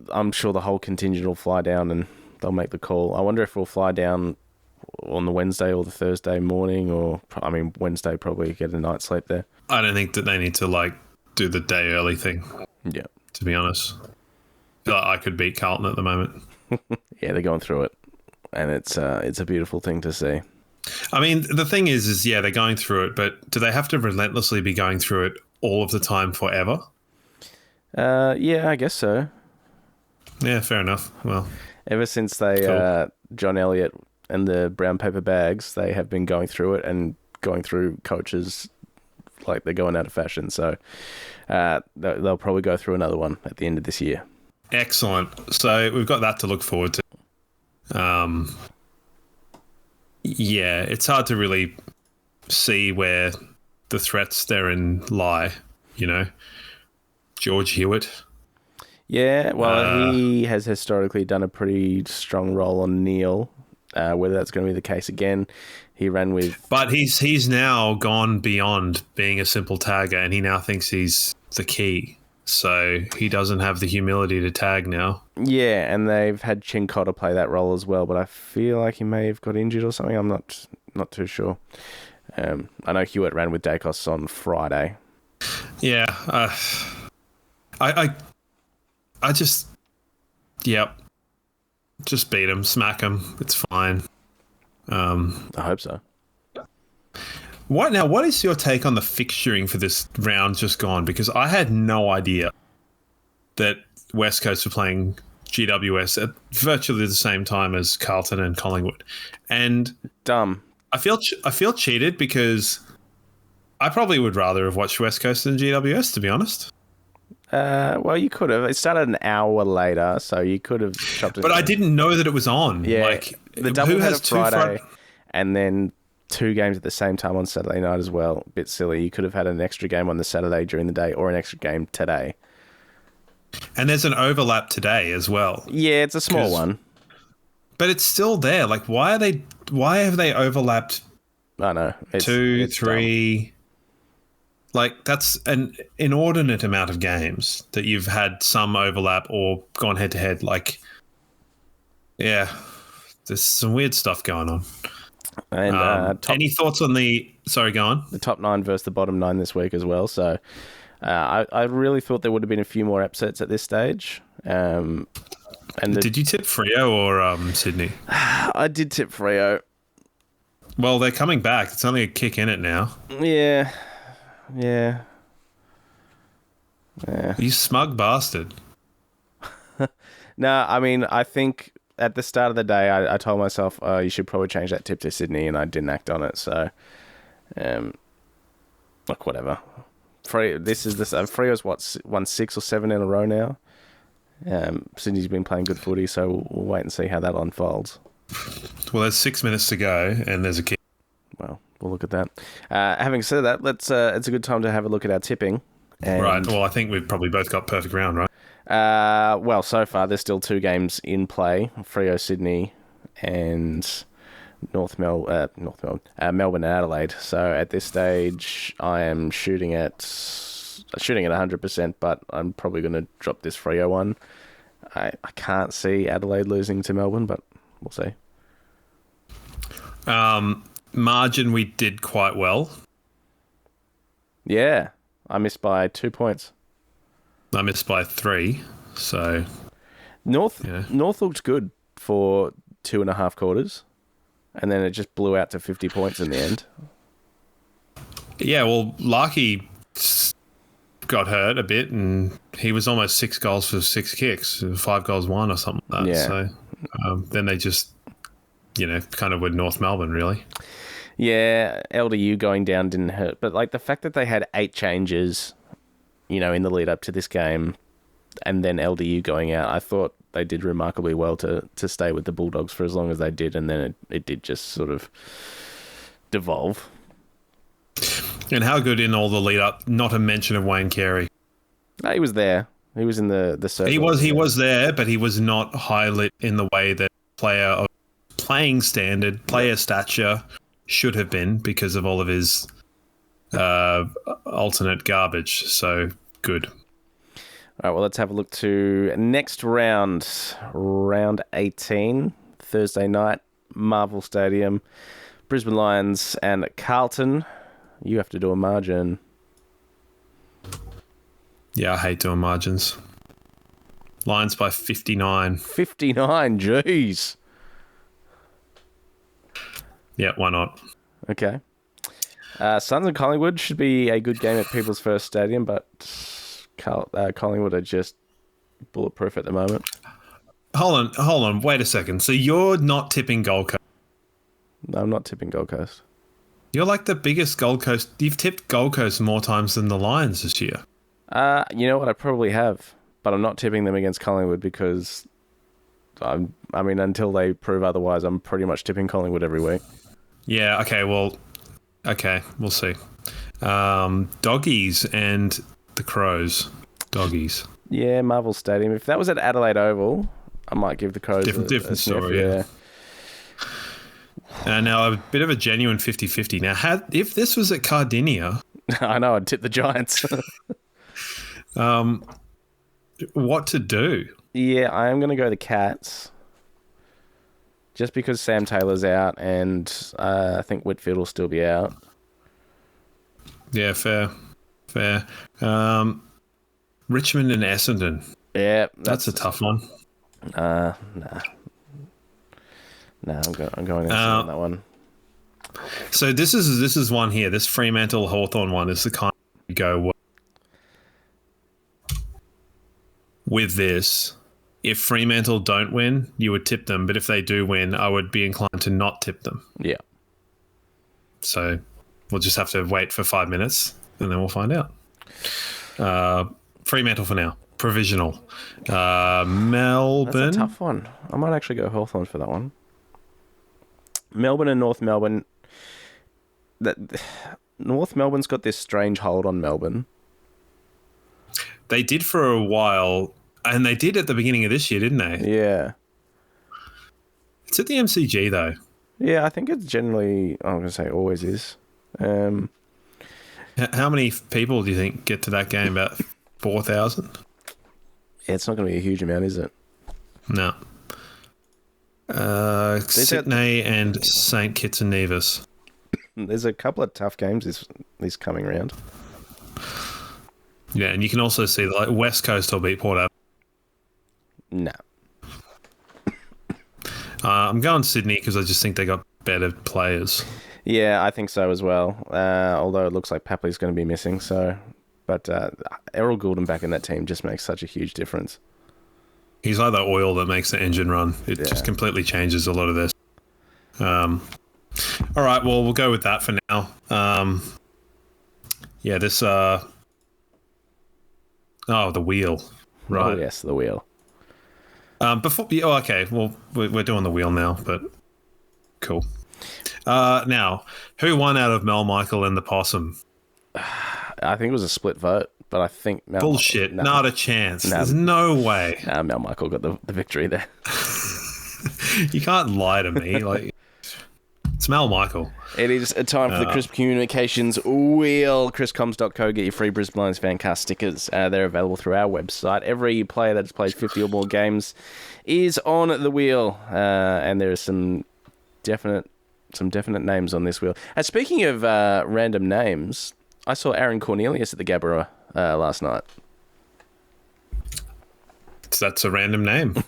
I'm sure the whole contingent will fly down and they'll make the call. I wonder if we'll fly down on the Wednesday or the Thursday morning, or Wednesday probably get a night's sleep there. I don't think that they need to do the day early thing. Yeah, to be honest, I could beat Carlton at the moment. Yeah, they're going through it, and it's a beautiful thing to see. I mean, the thing is they're going through it, but do they have to relentlessly be going through it all of the time forever? Yeah, I guess so. Yeah, fair enough. Well, ever since they John Elliott and the brown paper bags, they have been going through it and going through coaches like they're going out of fashion. So they'll probably go through another one at the end of this year. Excellent. So we've got that to look forward to. Yeah, it's hard to really see where the threats therein lie. George Hewitt. Yeah, well, he has historically done a pretty strong role on Neil. Whether that's going to be the case again, he ran with... But he's now gone beyond being a simple tagger, and he now thinks he's the key. So he doesn't have the humility to tag now. Yeah, and they've had Chincotta play that role as well, but I feel like he may have got injured or something. I'm not too sure. I know Hewitt ran with Dacos on Friday. Yeah, Yep. Just beat them, smack them. It's fine. I hope so. What is your take on the fixturing for this round just gone? Because I had no idea that West Coast were playing GWS at virtually the same time as Carlton and Collingwood. And Dumb. I feel cheated because I probably would rather have watched West Coast than GWS, to be honest. Well, you could have. It started an hour later, so you could have chopped it. But I didn't know that it was on. Yeah, like, the double who had has a two Friday, front? and then 2 games at the same time on Saturday night as well. Bit silly. You could have had an extra game on the Saturday during the day, or an extra game today. And there's an overlap today as well. Yeah, it's a small one. But it's still there. Like, why have they overlapped I know. 2, it's 3? Dumb. Like, that's an inordinate amount of games that you've had some overlap or gone head to head. Like, yeah, there's some weird stuff going on. And any thoughts on the? Sorry, go on. The top 9 versus the bottom 9 this week as well. So I really thought there would have been a few more upsets at this stage. And did you tip Freo or Sydney? I did tip Freo. Well, they're coming back. It's only a kick in it now. Yeah. You smug bastard. No, I mean, I think at the start of the day, I told myself, you should probably change that tip to Sydney, and I didn't act on it. So, like, whatever. Freo's won 6 or 7 in a row now. Sydney's been playing good footy, so we'll wait and see how that unfolds. Well, there's 6 minutes to go, and there's a kick. Well, we'll look at that. Having said that, it's a good time to have a look at our tipping. And, right. Well, I think we've probably both got perfect round, right? Well, so far there's still 2 games in play: Freo Sydney and Melbourne and Adelaide. So at this stage, I am shooting at 100%, but I'm probably going to drop this Freo one. I can't see Adelaide losing to Melbourne, but we'll see. Margin, we did quite well. Yeah, I missed by 2 points. I missed by 3, so... North looked good for 2.5 quarters, and then it just blew out to 50 points in the end. Yeah, well, Larky got hurt a bit, and he was almost 6 goals for 6 kicks, 5 goals 1 or something like that. Yeah. So then they just, kind of with North Melbourne, really. Yeah, LDU going down didn't hurt, but like the fact that they had 8 changes, in the lead up to this game, and then LDU going out, I thought they did remarkably well to stay with the Bulldogs for as long as they did, and then it did just sort of devolve. And how good in all the lead up, not a mention of Wayne Carey. No, he was there. He was in the circle. He was there, but he was not highlit in the way that player of playing standard, player stature should have been because of all of his alternate garbage. So good. All right, well, let's have a look to next round, round 18, Thursday night, Marvel Stadium, Brisbane Lions and Carlton. You have to do a margin. Yeah, I hate doing margins. Lions by 59. 59, jeez. Yeah, why not? Okay. Suns and Collingwood should be a good game at People's First Stadium, but Collingwood are just bulletproof at the moment. Hold on. Wait a second. So you're not tipping Gold Coast? No, I'm not tipping Gold Coast. You're like the biggest Gold Coast. You've tipped Gold Coast more times than the Lions this year. You know what? I probably have, but I'm not tipping them against Collingwood because, until they prove otherwise, I'm pretty much tipping Collingwood every week. Yeah. Okay. Well. Okay. We'll see. Doggies and the Crows. Doggies. Yeah, Marvel Stadium. If that was at Adelaide Oval, I might give the Crows different story. Yeah. Now, a bit of a genuine 50-50. Now, if this was at Cardinia... I know, I'd tip the Giants. What to do? Yeah, I am going to go the Cats. Just because Sam Taylor's out and I think Whitfield will still be out. Yeah, fair. Richmond and Essendon. Yeah. That's a tough one. Nah. I'm going on that one. So this is one here. This Fremantle Hawthorn one is the kind you go with this. If Fremantle don't win, you would tip them, but if they do win, I would be inclined to not tip them. Yeah. So we'll just have to wait for 5 minutes, and then we'll find out. Fremantle for now. Provisional. Melbourne. That's a tough one. I might actually go Hawthorn for that one. Melbourne and North Melbourne. North Melbourne's got this strange hold on Melbourne. They did for a while, and they did at the beginning of this year, didn't they? Yeah. It's at the MCG, though. Yeah, I think it's generally, I'm going to say always is. How many people do you think get to that game? About 4,000? Yeah, it's not going to be a huge amount, is it? No. Sydney and St Kitts and Nevis. There's a couple of tough games this coming round. Yeah, and you can also see like West Coast will beat Port Adelaide. No. I'm going Sydney because I just think they got better players. Yeah, I think so as well. Although it looks like Papley's going to be missing. But Errol Goulden back in that team just makes such a huge difference. He's like the oil that makes the engine run. It just completely changes a lot of this. All right, well, we'll go with that for now. This... the wheel. Right. Oh, yes, the wheel. Okay. Well, we're doing the wheel now, but cool. Now, who won out of Mel Michael and the Possum? I think it was a split vote, but I think Mel Bullshit. Not a chance. There's no way. Mel Michael got the victory there. You can't lie to me. Like, it's Mel Michael. It is a time for the Crisp Communications wheel. CrispComs.co. Get your free Brisbane Lions Fancast stickers. They're available through our website. Every player that's played 50 or more games is on the wheel, and there are some definite names on this wheel. Speaking of random names, I saw Aaron Cornelius at the Gabba last night. That's a random name.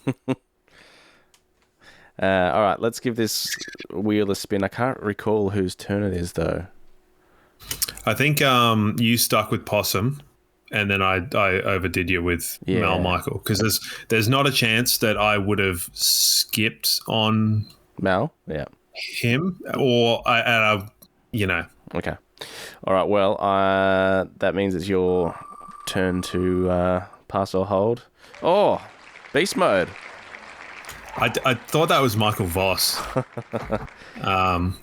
All right, let's give this wheel a spin. I can't recall whose turn it is, though. I think you stuck with Possum, and then I overdid you with Mel Michael, because there's not a chance that I would have skipped on Mel. Yeah, him or Okay. All right. Well, that means it's your turn to pass or hold. Oh, beast mode. I thought that was Michael Voss. I'll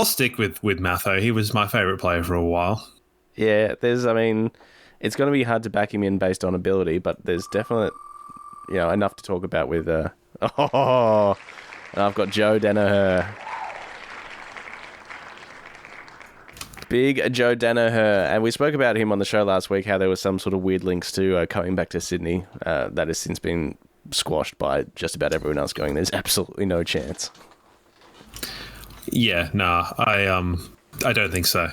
stick with Matho. He was my favourite player for a while. Yeah, it's going to be hard to back him in based on ability, but there's definitely, enough to talk about with. And I've got Joe Danaher. Big Joe Danaher. And we spoke about him on the show last week, how there was some sort of weird links to coming back to Sydney. That has since been squashed by just about everyone else going, there's absolutely no chance. Yeah, nah, I don't think so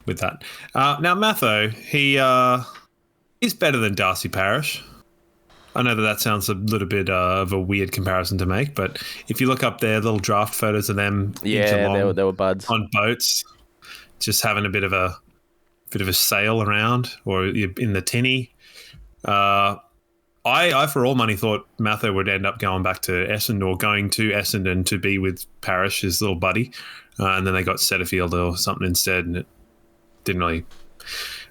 with that. Now, Matho, he's better than Darcy Parish. I know that sounds a little bit of a weird comparison to make, but if you look up their little draft photos of them, they were buds on boats, just having a bit of a sail around, or in the tinny. I, for all money, thought Matho would end up going back to Essendon, or going to Essendon to be with Parish, his little buddy. And then they got Setterfield or something instead, and it didn't really...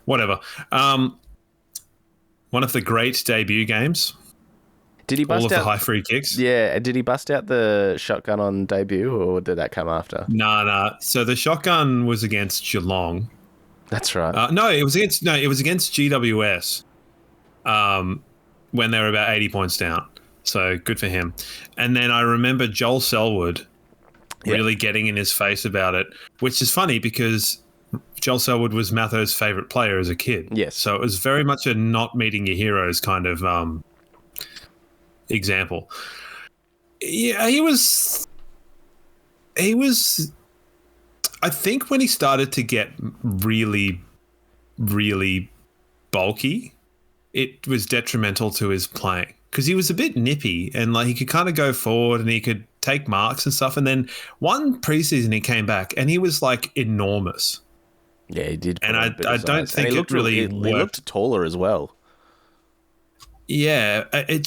Whatever. One of the great debut games. Did he bust all of the high free kicks? Yeah. Did he bust out the shotgun on debut, or did that come after? Nah. So the shotgun was against Geelong. That's right. It was against GWS. When they were about 80 points down. So good for him. And then I remember Joel Selwood really getting in his face about it, which is funny because Joel Selwood was Matho's favourite player as a kid. Yes. So it was very much a not meeting your heroes kind of example. Yeah, he was... I think when he started to get really, really bulky, it was detrimental to his playing, because he was a bit nippy and like he could kind of go forward and he could take marks and stuff. And then one preseason he came back and he was like enormous. Yeah, he did. And I don't think he it really worked. He looked taller as well. Yeah, I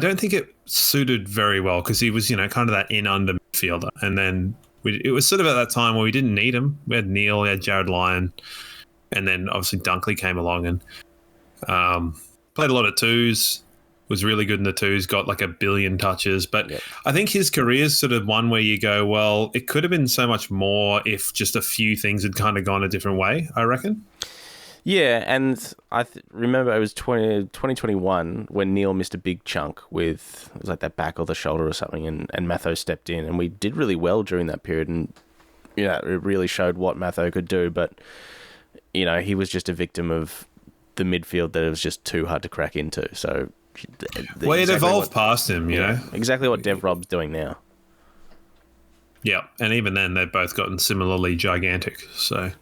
don't think it suited very well because he was, kind of that in-under midfielder. And then it was sort of at that time where we didn't need him. We had Neil, we had Jared Lyon, and then obviously Dunkley came along and played a lot of twos, was really good in the twos, got like 1 billion touches. But yep. I think his career is sort of one where you go, well, it could have been so much more if just a few things had kind of gone a different way, I reckon. Yeah, and I remember it was 2021 when Neil missed a big chunk with, it was like that back or the shoulder or something, and Matho stepped in, and we did really well during that period, and it really showed what Matho could do, but he was just a victim of the midfield that it was just too hard to crack into. So, it evolved past him, you know, exactly what Dev Rob's doing now. Yeah, and even then they've both gotten similarly gigantic, so.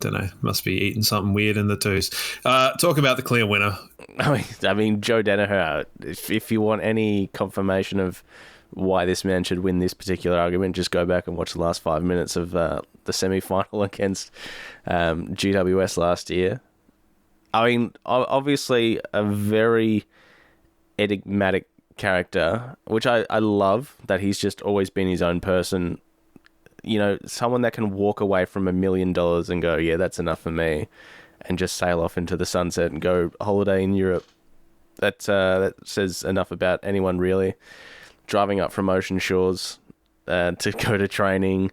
Don't know. Must be eating something weird in the twos. Talk about the clear winner. I mean, Joe Danaher. If you want any confirmation of why this man should win this particular argument, just go back and watch the last 5 minutes of the semi-final against GWS last year. I mean, obviously a very enigmatic character, which I love that he's just always been his own person. Someone that can walk away from $1 million and go, yeah, that's enough for me, and just sail off into the sunset and go holiday in Europe. That says enough about anyone, really. Driving up from ocean shores to go to training,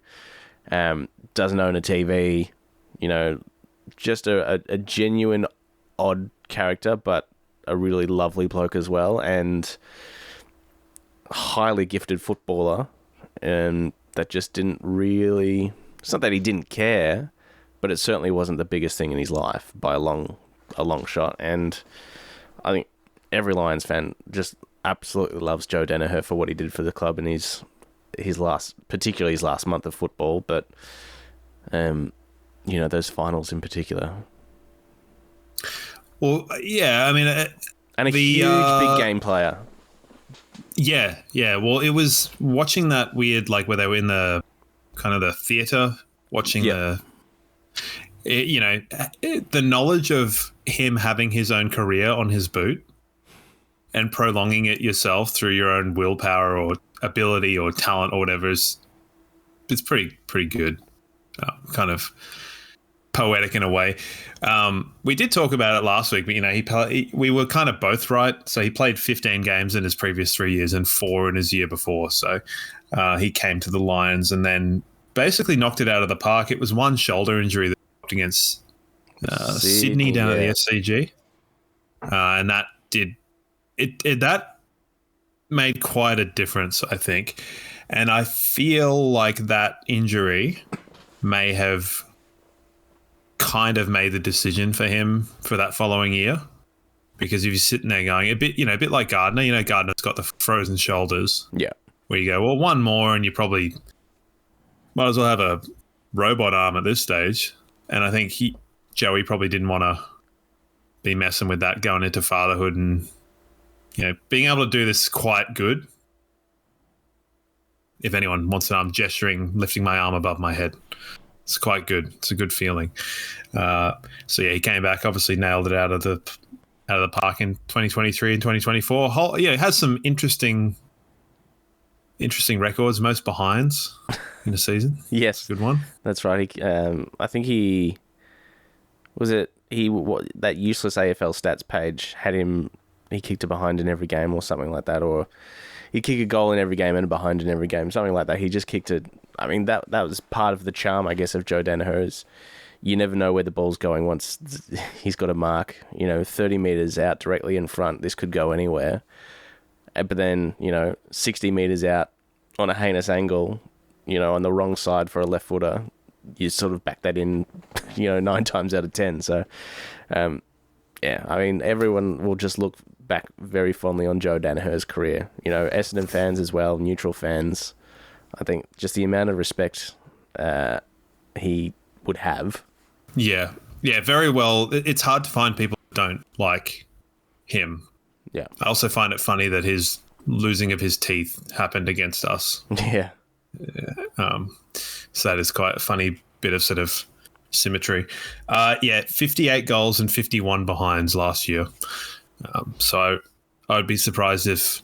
doesn't own a TV, just a genuine odd character, but a really lovely bloke as well, and highly gifted footballer, and that just didn't really... It's not that he didn't care, but it certainly wasn't the biggest thing in his life by a long shot. And I think every Lions fan just absolutely loves Joe Danaher for what he did for the club in his particularly his last month of football. But those finals in particular. Well, yeah, I mean, and a huge big game player. Yeah. Well, it was watching that weird, like where they were in the kind of the theater, watching the knowledge of him having his own career on his boot and prolonging it yourself through your own willpower or ability or talent or whatever it's pretty good, kind of poetic in a way. We did talk about it last week, but we were kind of both right. So he played 15 games in his previous 3 years and 4 in his year before. So he came to the Lions and then basically knocked it out of the park. It was one shoulder injury that dropped against Sydney down at the SCG, and that did it. That made quite a difference, I think. And I feel like that injury may have kind of made the decision for him for that following year, because if you're sitting there going a bit like Gardner, Gardner's got the frozen shoulders, where you go, well, one more and you probably might as well have a robot arm at this stage. And I think Joey probably didn't want to be messing with that going into fatherhood, and being able to do this quite good. If anyone wants to know, I'm gesturing, lifting my arm above my head. It's quite good. It's a good feeling. So yeah, he came back, obviously nailed it out of the park in 2023 and 2024. It has some interesting records, most behinds in the season. Yes, good one. That's right. I think that useless AFL stats page had him. He kicked a behind in every game or something like that, or he kicked a goal in every game and a behind in every game, something like that. He just kicked it. I mean, that was part of the charm, I guess, of Joe Danaher, is you never know where the ball's going once he's got a mark. 30 metres out directly in front, this could go anywhere. But then, 60 metres out on a heinous angle, on the wrong side for a left footer, you sort of back that in, 9 times out of 10. So, I mean, everyone will just look back very fondly on Joe Danaher's career. Essendon fans as well, neutral fans. I think just the amount of respect he would have. Yeah, very well. It's hard to find people who don't like him. Yeah. I also find it funny that his losing of his teeth happened against us. Yeah. So that is quite a funny bit of sort of symmetry. 58 goals and 51 behinds last year. So I would be surprised if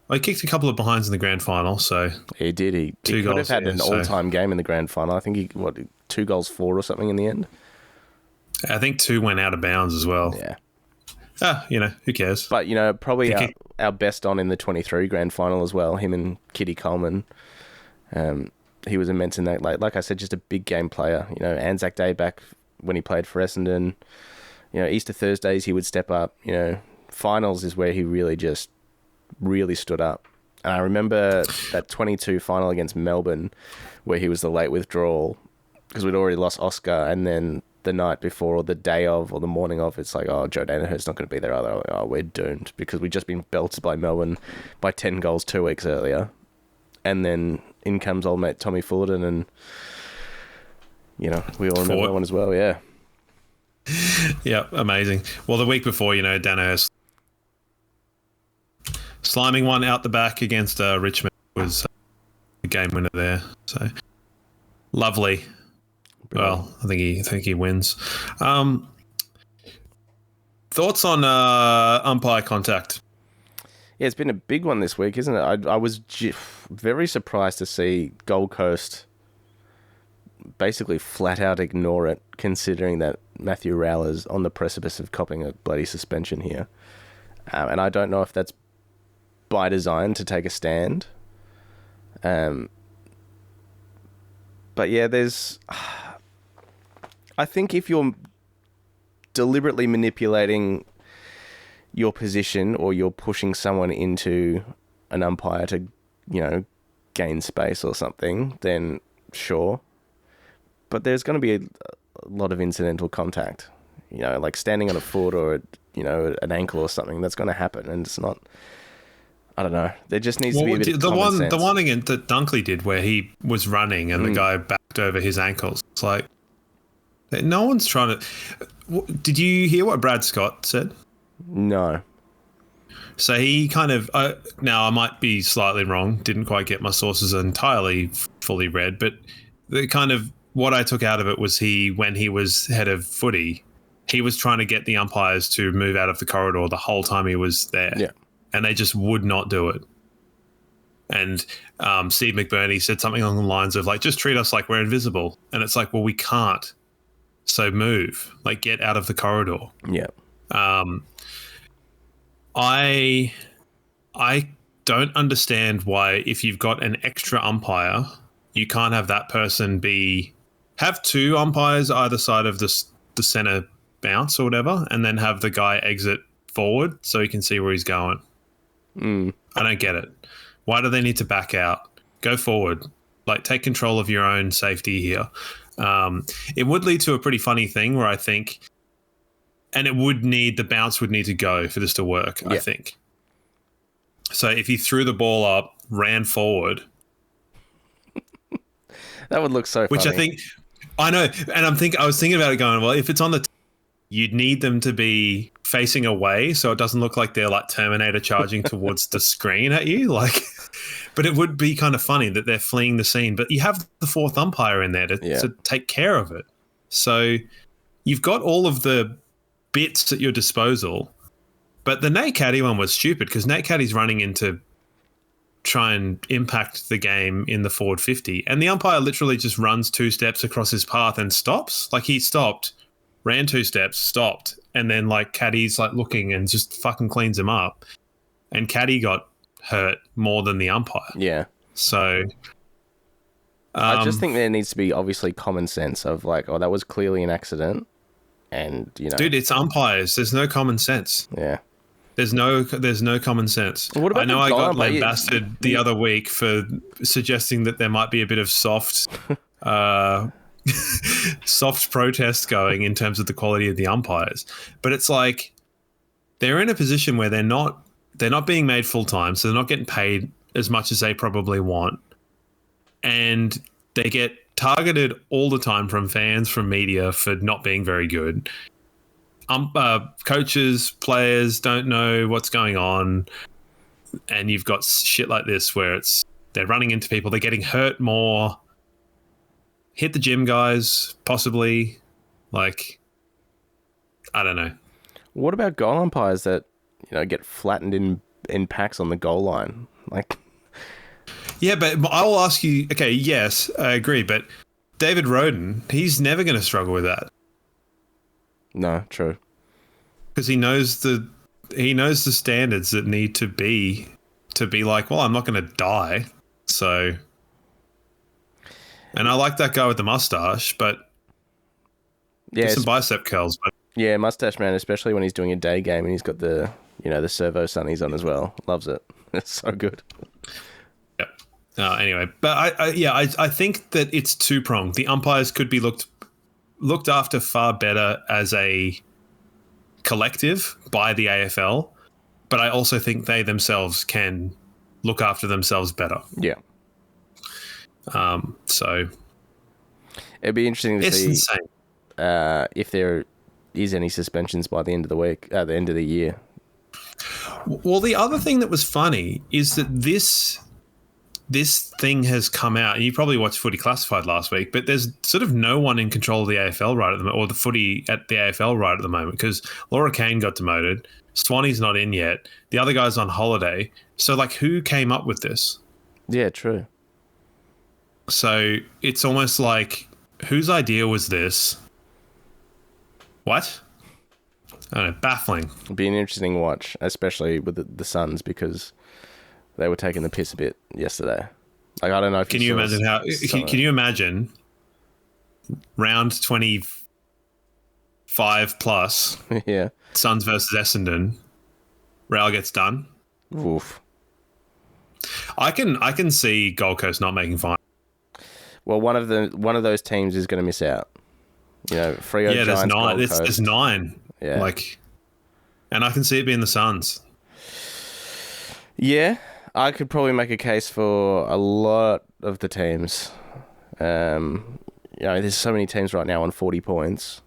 I kicked a couple of behinds in the grand final. So he did. He could have had an all-time game in the grand final. I think he 2 goals 4 or something in the end. I think 2 went out of bounds as well. Yeah. Who cares? But, probably our best on in the 23 grand final as well, him and Kitty Coleman. He was immense in that. Like I said, just a big game player. Anzac Day back when he played for Essendon. Easter Thursdays he would step up. Finals is where he really stood up. And I remember that 22 final against Melbourne where he was the late withdrawal because we'd already lost Oscar, and then the night before or the day of or the morning of, it's like, oh, Joe Danaher's not going to be there either. Oh, we're doomed because we'd just been belted by Melbourne by 10 goals 2 weeks earlier. And then in comes old mate Tommy Fullerton, and, we all remember that one as well, yeah. Yeah, amazing. Well, the week before, Danaher sliming one out the back against Richmond was the game winner there. So, lovely. Well, I think he wins. Thoughts on umpire contact? Yeah, it's been a big one this week, isn't it? I was very surprised to see Gold Coast basically flat out ignore it, considering that Matthew Rowler's on the precipice of copping a bloody suspension here. And I don't know if that's by design to take a stand. But yeah, I think if you're deliberately manipulating your position or you're pushing someone into an umpire to, gain space or something, then sure. But there's going to be a lot of incidental contact, like standing on a foot or, an ankle or something. That's going to happen, and it's not. I don't know. There just needs to be a bit of common sense. The one again that Dunkley did where he was running and the guy backed over his ankles. It's like, no one's trying to... Did you hear what Brad Scott said? No. So he kind of... now, I might be slightly wrong. Didn't quite get my sources entirely fully read. But the kind of... What I took out of it was when he was head of footy, he was trying to get the umpires to move out of the corridor the whole time he was there. Yeah. And they just would not do it. And Steve McBurney said something along the lines of, just treat us like we're invisible. And it's like, well, we can't. So move. Get out of the corridor. Yeah. I don't understand why, if you've got an extra umpire, you can't have that person have 2 umpires either side of the center bounce or whatever, and then have the guy exit forward so he can see where he's going. I don't get it. Why do they need to back out? Go forward. Take control of your own safety here. It would lead to a pretty funny thing where I think, and the bounce would need to go for this to work, I think. So if you threw the ball up, ran forward. That would look so funny. Which I know, and I was thinking about it going, well, if it's on the you'd need them to be facing away so it doesn't look like they're like Terminator charging towards the screen at you. But it would be kind of funny that they're fleeing the scene. But you have the 4th umpire in there to take care of it. So you've got all of the bits at your disposal. But the Nate Caddy one was stupid because Nate Caddy's running in to try and impact the game in the forward 50. And the umpire literally just runs 2 steps across his path and stops. He stopped, ran 2 steps, stopped, and then Caddy's looking and just fucking cleans him up. And Caddy got hurt more than the umpire. Yeah. So I just think there needs to be obviously common sense of that was clearly an accident, and dude, it's umpires. There's no common sense. Yeah. There's no common sense. What about I know I got lambasted the other week for suggesting that there might be a bit of soft protest going in terms of the quality of the umpires. But it's they're in a position where they're not being made full time, so they're not getting paid as much as they probably want. And they get targeted all the time from fans, from media for not being very good. coaches, players don't know what's going on, and you've got shit like this where they're running into people, they're getting hurt more. Hit the gym guys, possibly. Like, I don't know. What about goal umpires that get flattened in packs on the goal line? Like, yeah, but I will ask you. Okay, yes, I agree, but David Roden, he's never going to struggle with that. No, true. Because he knows the standards that need to be like, well, I'm not going to die, so. And I like that guy with the mustache, but yeah, some bicep curls. But yeah, mustache man, especially when he's doing a day game and he's got the the servo sunnies on as well. Loves it. It's so good. Yep. Anyway, but I think that it's two-pronged. The umpires could be looked after far better as a collective by the AFL, but I also think they themselves can look after themselves better. Yeah. So it'd be interesting to see insane. If there is any suspensions by the end of the week, at the end of the year. Well, the other thing that was funny is that this thing has come out, and you probably watched Footy Classified last week, but there's sort of no one in control of the AFL right at the moment, or the footy at the AFL right at the moment, because Laura Kane got demoted, Swanee's not in yet, the other guy's on holiday. So, like, who came up with this? Yeah, true. So it's almost like, whose idea was this? What? I don't know, baffling. It'd be an interesting watch, especially with the Suns, because they were taking the piss a bit yesterday. Like, I don't know if Can you imagine can you imagine round 25 plus yeah. Suns versus Essendon, Rail gets done? Oof. I can see Gold Coast not making finals. Well, one of those teams is going to miss out. Freo, Yeah, Giants, there's 9. Gold Coast. There's 9. Yeah. And I can see it being the Suns. Yeah, I could probably make a case for a lot of the teams. There's so many teams right now on 40 points.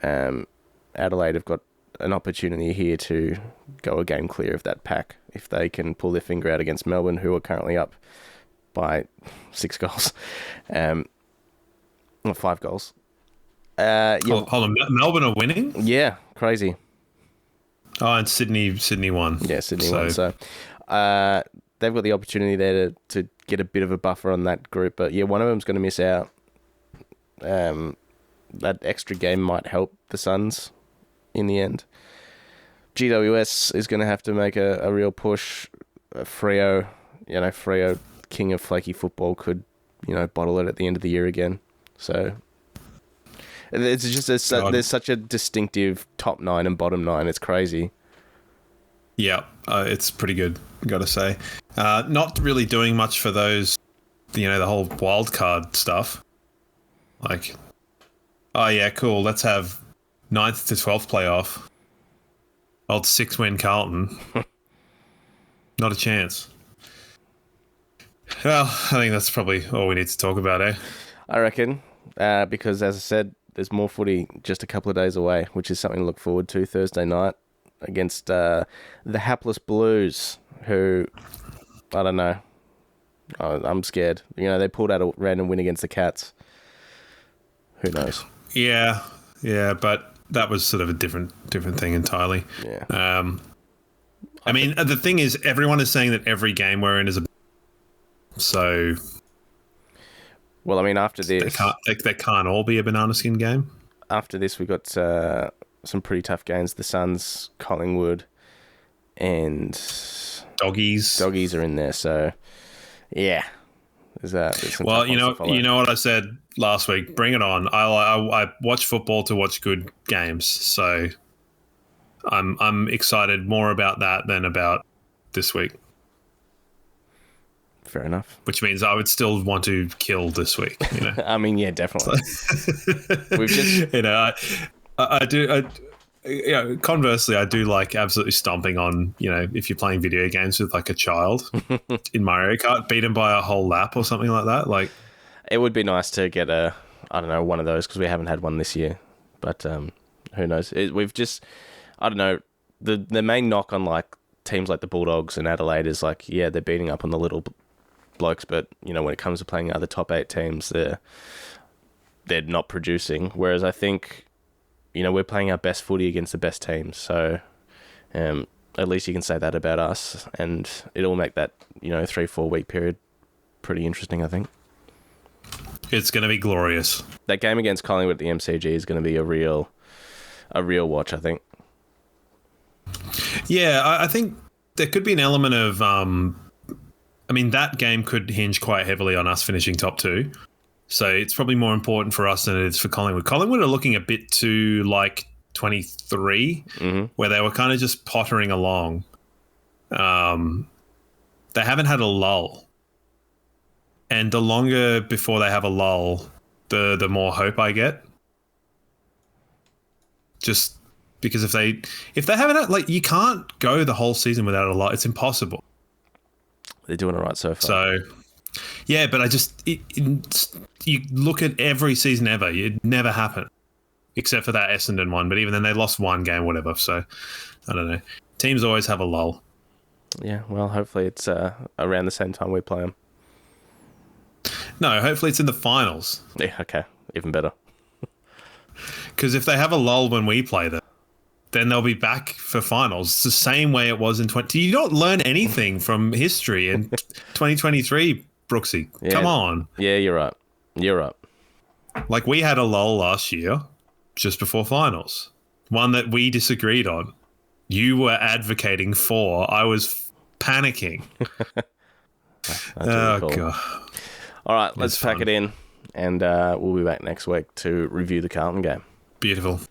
Adelaide have got an opportunity here to go a game clear of that pack if they can pull their finger out against Melbourne, who are currently up by 6 goals. Or 5 goals. Hold on, Melbourne are winning? Yeah, crazy. Oh, and Sydney won. Yeah, Sydney won. So they've got the opportunity there to get a bit of a buffer on that group. But yeah, one of them's going to miss out. That extra game might help the Suns in the end. GWS is going to have to make a real push. Freo, Freo, king of flaky football, could, bottle it at the end of the year again. So it's just there's such a distinctive top 9 and bottom 9. It's crazy. Yeah, it's pretty good, got to say. Not really doing much for those, the whole wild card stuff. Like, oh yeah, cool. Let's have 9th to 12th playoff. Old 6-win Carlton. Not a chance. Well, I think that's probably all we need to talk about, eh? I reckon, because as I said, there's more footy just a couple of days away, which is something to look forward to. Thursday night against the hapless Blues, who, I don't know, I'm scared. They pulled out a random win against the Cats. Who knows? Yeah, but that was sort of a different thing entirely. Yeah. I mean, the thing is, everyone is saying that every game we're in is a... So... Well, I mean, after this... They can't all be a banana skin game. After this, we've got some pretty tough games. The Suns, Collingwood, and... Doggies. Doggies are in there, so... Yeah. There's some well, you know what I said last week? Bring it on. I watch football to watch good games, so I'm excited more about that than about this week. Fair enough. Which means I would still want to kill this week. I mean, yeah, definitely. We've just, I do. Conversely, I do like absolutely stomping on, if you're playing video games with like a child in Mario Kart, beat him by a whole lap or something like that. Like, it would be nice to get one of those, because we haven't had one this year. But who knows? We've just, I don't know, the main knock on like teams like the Bulldogs and Adelaide is like, yeah, they're beating up on the little blokes, but you know, when it comes to playing other top 8 teams, they're not producing. Whereas I think, you know, we're playing our best footy against the best teams, so at least you can say that about us, and it'll make that, you know, 3-4 week period pretty interesting, I think. It's going to be glorious. That game against Collingwood at the MCG is going to be a real watch, I think. Yeah, I think there could be an element of, I mean, that game could hinge quite heavily on us finishing top 2. So it's probably more important for us than it is for Collingwood. Collingwood are looking a bit too like 23, where they were kind of just pottering along. They haven't had a lull. And the longer before they have a lull, the more hope I get. Just because if they haven't had, like, you can't go the whole season without a lull. It's impossible. They're doing it right so far. So, yeah, but you look at every season ever, it never happened. Except for that Essendon one. But even then, they lost one game, whatever. So, I don't know. Teams always have a lull. Yeah, well, hopefully it's around the same time we play them. No, hopefully it's in the finals. Yeah, okay. Even better. Because if they have a lull when we play them, then they'll be back for finals. It's the same way it was in 20... Do you not learn anything from history in 2023, Brooksy? Yeah. Come on. Yeah, you're right. You're right. Like, we had a lull last year, just before finals. One that we disagreed on. You were advocating for. I was panicking. Really cool. God. All right, let's pack it in, and we'll be back next week to review the Carlton game. Beautiful.